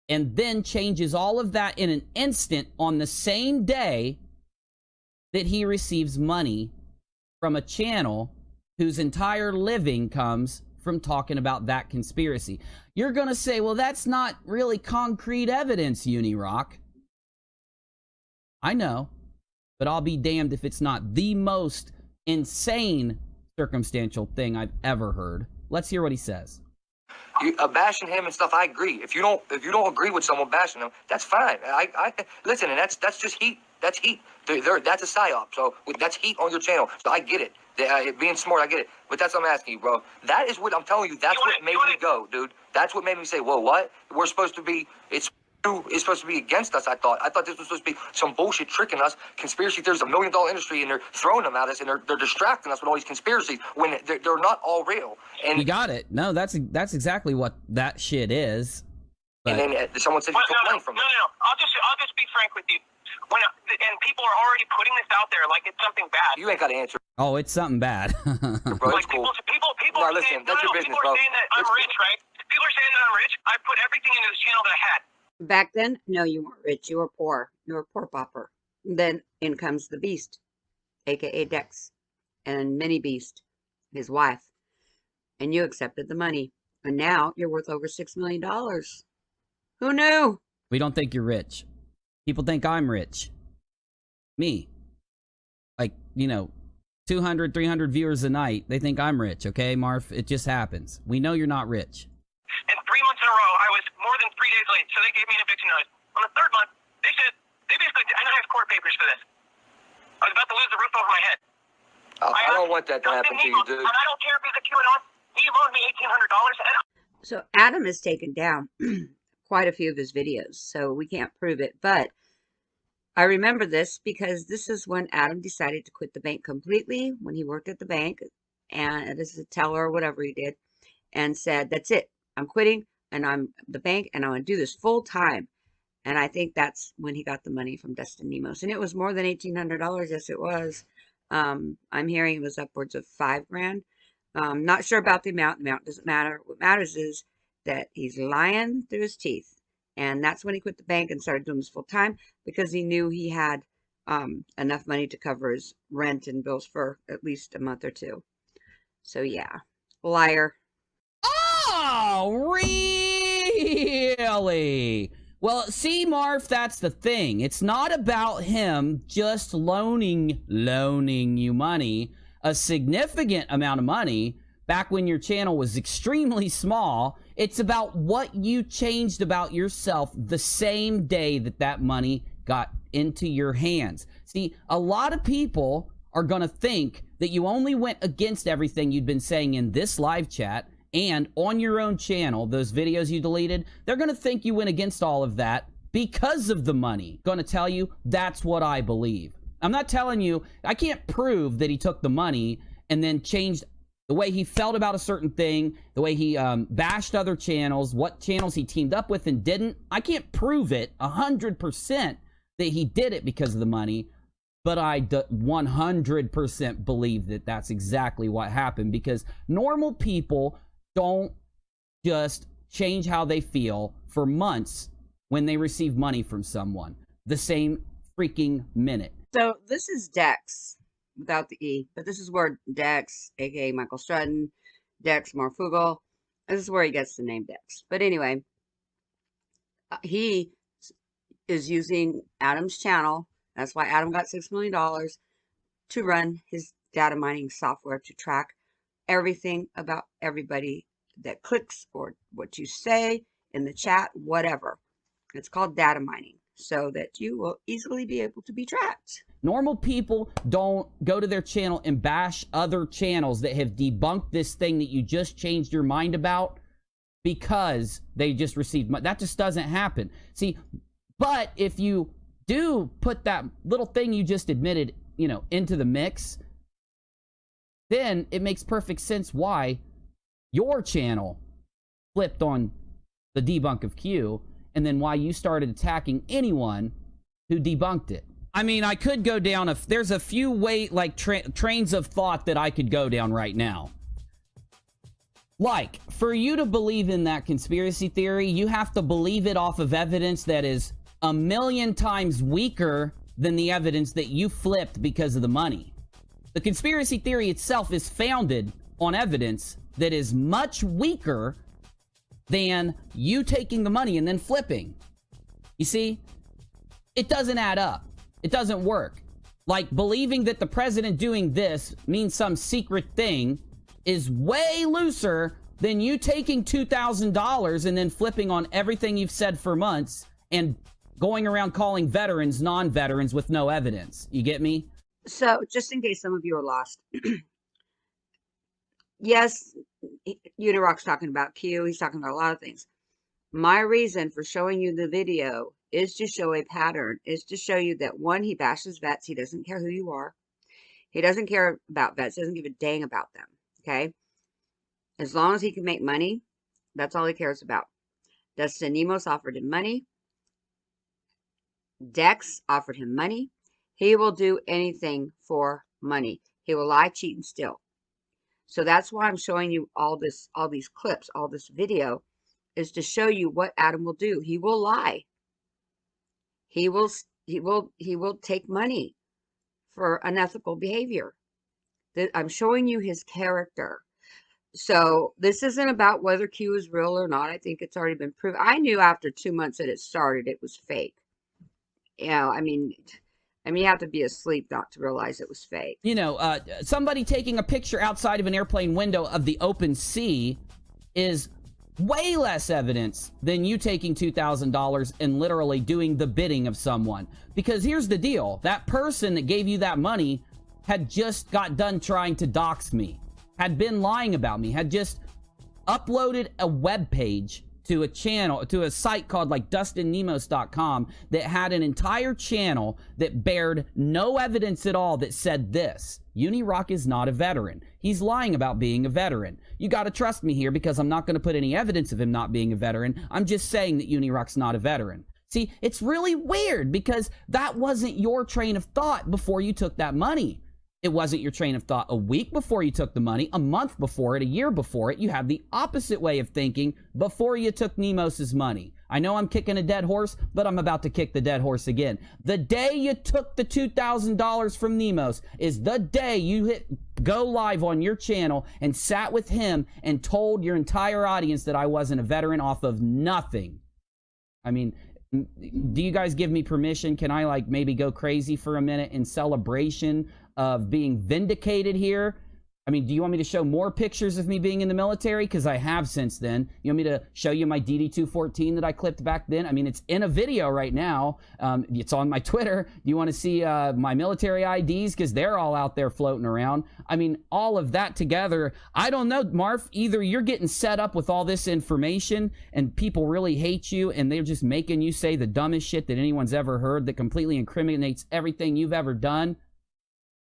and then changes all of that in an instant on the same day that he receives money from a channel whose entire living comes from talking about that conspiracy. You're going to say, well, that's not really concrete evidence, Unirock. I know, but I'll be damned if it's not the most insane circumstantial thing I've ever heard. Let's hear what he says. You bashing him and stuff. I agree. If you don't agree with someone bashing him, that's fine. I listen, and that's just heat. That's heat. That's a psyop. So that's heat on your channel. So I get it. Being smart, I get it. But that's what I'm asking you, bro. That is what I'm telling you. That's what made me go, dude. That's what made me say, whoa, what? We're supposed to be. It's supposed to be against us. I thought this was supposed to be some bullshit tricking us. Conspiracy theories, $1 million industry, and they're throwing them at us, and they're distracting us with all these conspiracies when they're not all real. And you got it. No, that's exactly what that shit is. But... And then someone said you took money from it. No. I'll just be frank with you. And people are already putting this out there like it's something bad. You ain't got to answer. Oh, it's something bad. Bro, it's cool. People No, are listen, saying, that's your business, people bro. are saying that I'm rich, right? People are saying that I'm rich. I put everything into this channel that I had. Back then, no, you weren't rich. You were poor. You were a poor pauper. Then in comes the beast, aka Dex, and Mini Beast, his wife. And you accepted the money. And now you're worth over $6 million. Who knew? We don't think you're rich. People think I'm rich. Me. Like, 200, 300 viewers a night. They think I'm rich, okay, Marf? It just happens. We know you're not rich. And 3 months in a row, I was more than 3 days late, so they gave me an eviction notice. On the third month, they basically, and I have court papers for this. I was about to lose the roof over my head. I don't want that to happen to you, dude. And I don't care if he's a QAnon. He loaned me $1,800. So Adam has taken down quite a few of his videos, so we can't prove it. But I remember this because this is when Adam decided to quit the bank completely, when he worked at the bank, and as a teller or whatever he did, and said, that's it. I'm quitting, and I'm the bank, and I'm going to do this full time. And I think that's when he got the money from Dustin Nemos. And it was more than $1,800. Yes, it was. I'm hearing it was upwards of $5,000. Not sure about the amount. The amount doesn't matter. What matters is that he's lying through his teeth. And that's when he quit the bank and started doing this full time, because he knew he had enough money to cover his rent and bills for at least a month or two. So yeah, liar. Oh, really? Well, see, Marf, that's the thing. It's not about him just loaning you money, a significant amount of money, back when your channel was extremely small. It's about what you changed about yourself the same day that money got into your hands. See, a lot of people are going to think that you only went against everything you'd been saying in this live chat and on your own channel, those videos you deleted. They're going to think you went against all of that because of the money. Going to tell you that's what I believe. I'm not telling you, I can't prove that he took the money and then changed the way he felt about a certain thing, the way he bashed other channels, what channels he teamed up with and didn't. I can't prove it 100% that he did it because of the money. but I 100% believe that that's exactly what happened, because normal people don't just change how they feel for months when they receive money from someone the same freaking minute. So this is Dex without the E, but this is where Dex, aka Michael Stratton, Dex Marfoogle, this is where he gets the name Dex. But anyway, he is using Adam's channel. That's why Adam got $6 million to run his data mining software to track everything about everybody that clicks or what you say in the chat, whatever. It's called data mining, so that you will easily be able to be tracked. Normal people don't go to their channel and bash other channels that have debunked this thing that you just changed your mind about because they just received money. That just doesn't happen. See, but if you do put that little thing you just admitted, you know, into the mix, then it makes perfect sense why your channel flipped on the debunk of Q, and then why you started attacking anyone who debunked it. I mean, I could go down there's a few trains of thought that I could go down right now. Like, for you to believe in that conspiracy theory, you have to believe it off of evidence that is 1,000,000 times weaker than the evidence that you flipped because of the money. The conspiracy theory itself is founded on evidence that is much weaker than you taking the money and then flipping. You see? It doesn't add up. It doesn't work. Like, believing that the president doing this means some secret thing is way looser than you taking $2,000 and then flipping on everything you've said for months and going around calling veterans non-veterans with no evidence. You get me? So, just in case some of you are lost, yes, Unirock's talking about Q. He's talking about a lot of things. My reason for showing you the video is to show a pattern, is to show you that, one, he bashes vets. He doesn't care who you are. He doesn't care about vets. He doesn't give a dang about them, okay? As long as he can make money, that's all he cares about. Dustin Nemos offered him money. Dex offered him money. He will do anything for money. He will lie, cheat, and steal. So that's why I'm showing you all these clips, all this video, is to show you what Adam will do. He will lie. He will take money for unethical behavior. I'm showing you his character. So this isn't about whether Q is real or not. I think it's already been proven. I knew after 2 months that it started, it was fake. You know, I mean, you have to be asleep not to realize it was fake. You know, somebody taking a picture outside of an airplane window of the open sea is way less evidence than you taking $2,000 and literally doing the bidding of someone. Because here's the deal. That person that gave you that money had just got done trying to dox me, had been lying about me, had just uploaded a web page to a channel, to a site called like DustinNemos.com that had an entire channel that bared no evidence at all that said this: Unirock is not a veteran. He's lying about being a veteran. You got to trust me here, because I'm not going to put any evidence of him not being a veteran. I'm just saying that Unirock's not a veteran. See, it's really weird, because that wasn't your train of thought before you took that money. It wasn't your train of thought a week before you took the money, a month before it, a year before it. You had the opposite way of thinking before you took Nemos's money. I know I'm kicking a dead horse, but I'm about to kick the dead horse again. The day you took the $2,000 from Nemos is the day you hit go live on your channel and sat with him and told your entire audience that I wasn't a veteran off of nothing. I mean, do you guys give me permission? Can I like maybe go crazy for a minute in celebration of being vindicated here? I mean, do you want me to show more pictures of me being in the military? Because I have since then. You want me to show you my DD-214 that I clipped back then? I mean, it's in a video right now. It's on my Twitter. Do you want to see my military IDs? Because they're all out there floating around. I mean, all of that together, I don't know, Marf. Either you're getting set up with all this information and people really hate you and they're just making you say the dumbest shit that anyone's ever heard that completely incriminates everything you've ever done,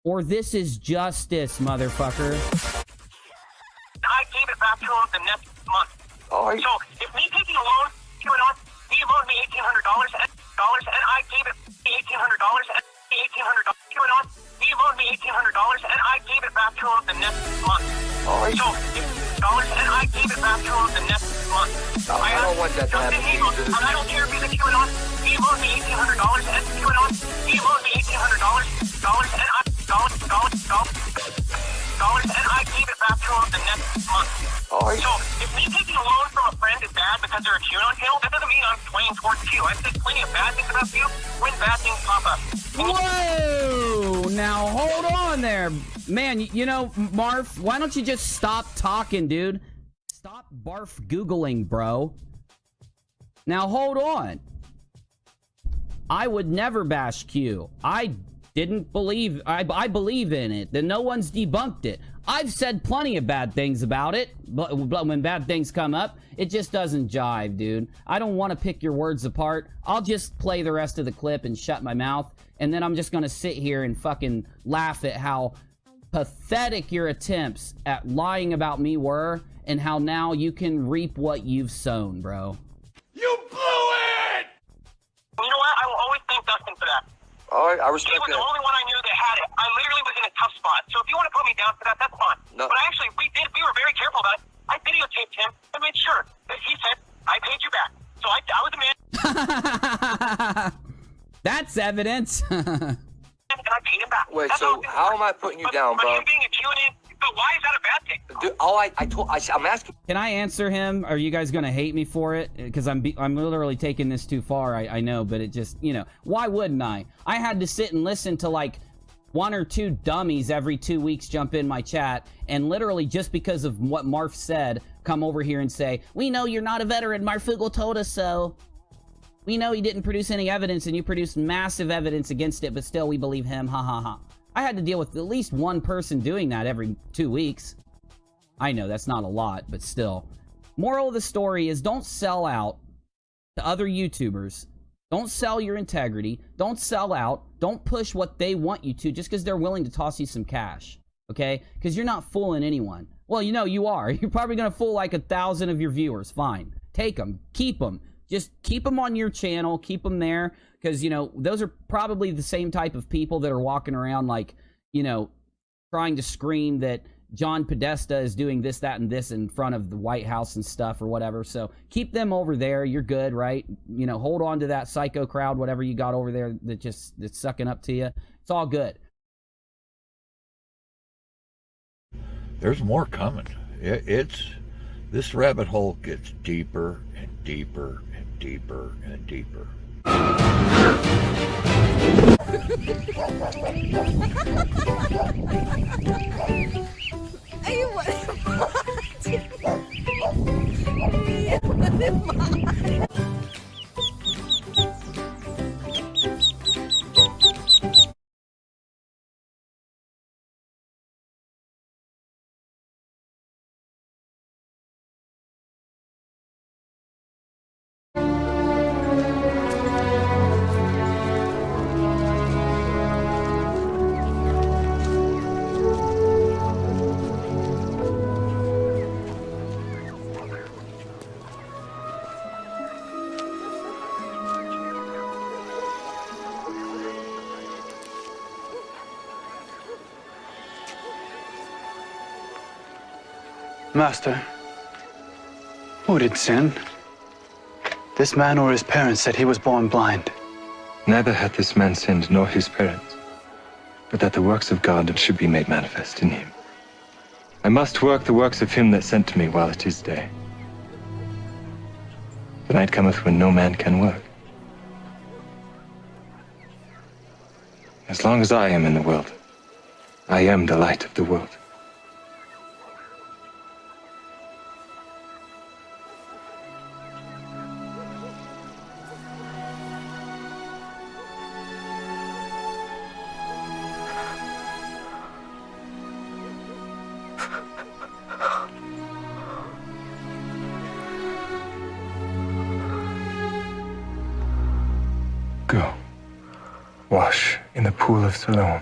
or this is justice, motherfucker. I gave it back to him the next month. So if me taking a loan, he loaned me $1,800, and I gave it $1,800, and $1,800. QAnon, he loaned me $1,800 and I gave it back to him the next month. So, $1,800 and I gave it back to him the next month. I don't want that to happen to you, dude. And I don't care if he's a QAnon. He loaned me $1,800 and QAnon. He loaned me $1,800 dollars and I gave it back to him the next month. So, if me taking a loan from a friend is bad because they're a QAnon channel, that doesn't mean I'm swaying towards Q. I've said plenty of bad things about Q when bad things pop up. Whoa! Now hold on there. Man, you know, Marf, why don't you just stop talking, dude? Stop barf Googling, bro. Now hold on. I would never bash Q. I didn't believe, I believe in it. Then no one's debunked it. I've said plenty of bad things about it, but when bad things come up, it just doesn't jive, dude. I don't want to pick your words apart. I'll just play the rest of the clip and shut my mouth, and then I'm just gonna sit here and fucking laugh at how pathetic your attempts at lying about me were, and how now you can reap what you've sown, bro. You blew it! You know what? I will always thank Dustin for that. Alright, I respect He was that. the only one I knew that had it. I literally was in a tough spot. So if you want to put me down for that, that's fine. No. But actually, we were very careful about it. I videotaped him and made sure that he said, I paid you back. So I was the man. That's evidence. And I paid him back. Wait, That's so how am I putting you down, bro? But him being a QAnon, but why is that a bad thing? Dude, I'm asking. Can I answer him? Are you guys gonna hate me for it? Because I'm literally taking this too far. I know, but it just, you know, why wouldn't I? I had to sit and listen to like 1 or 2 dummies every 2 weeks jump in my chat, and literally just because of what Marf said, come over here and say, we know you're not a veteran. Marfoogle told us so. We know he didn't produce any evidence, and you produced massive evidence against it, but still we believe him. Ha ha ha. I had to deal with at least one person doing that every 2 weeks. I know that's not a lot, but still. Moral of the story is don't sell out to other YouTubers. Don't sell your integrity. Don't sell out. Don't push what they want you to just because they're willing to toss you some cash. Okay? Because you're not fooling anyone. Well, you know you are. You're probably going to fool like 1,000 of your viewers. Fine. Take them. Keep them. Just keep them on your channel. Keep them there. Because, you know, those are probably the same type of people that are walking around like, you know, trying to scream that John Podesta is doing this, that, and this in front of the White House and stuff or whatever. So keep them over there. You're good, right? You know, hold on to that psycho crowd, whatever you got over there that's sucking up to you. It's all good. There's more coming. This rabbit hole gets deeper and deeper and deeper and deeper. Master, who did sin? This man or his parents said he was born blind. Neither hath this man sinned nor his parents, but that the works of God should be made manifest in him. I must work the works of him that sent me while it is day. The night cometh when no man can work. As long as I am in the world, I am the light of the world. Go, wash in the pool of Siloam.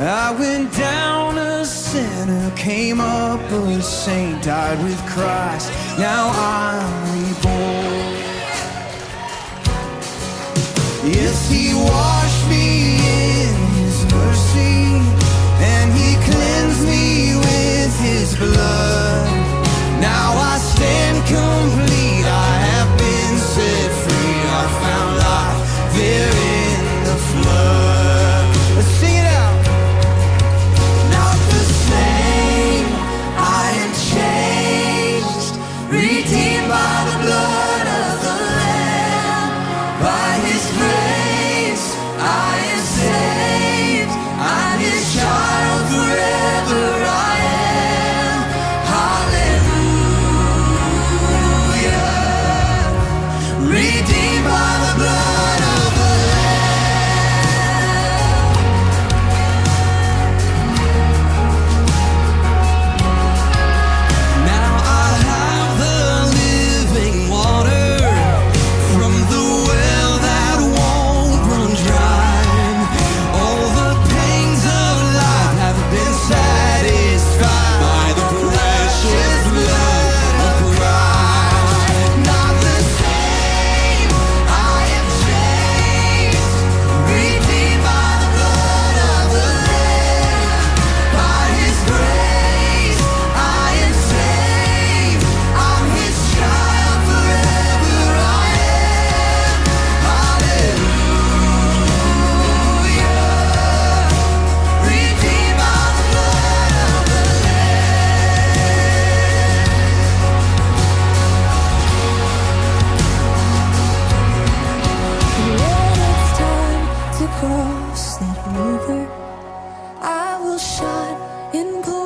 I went down a sinner, came up a saint, died with Christ, now I'm reborn. Yes, he washed me in his mercy, and he cleansed me with his blood. Now I stand complete, I have been set free, I found life there in the flood. Let's sing it out. Not the same, I am changed, redeemed by the blood of the Lamb. By his grace I am saved, I'm his child forever I am. Hallelujah, redeemed by the blood of the cross that river, I will shine in glory.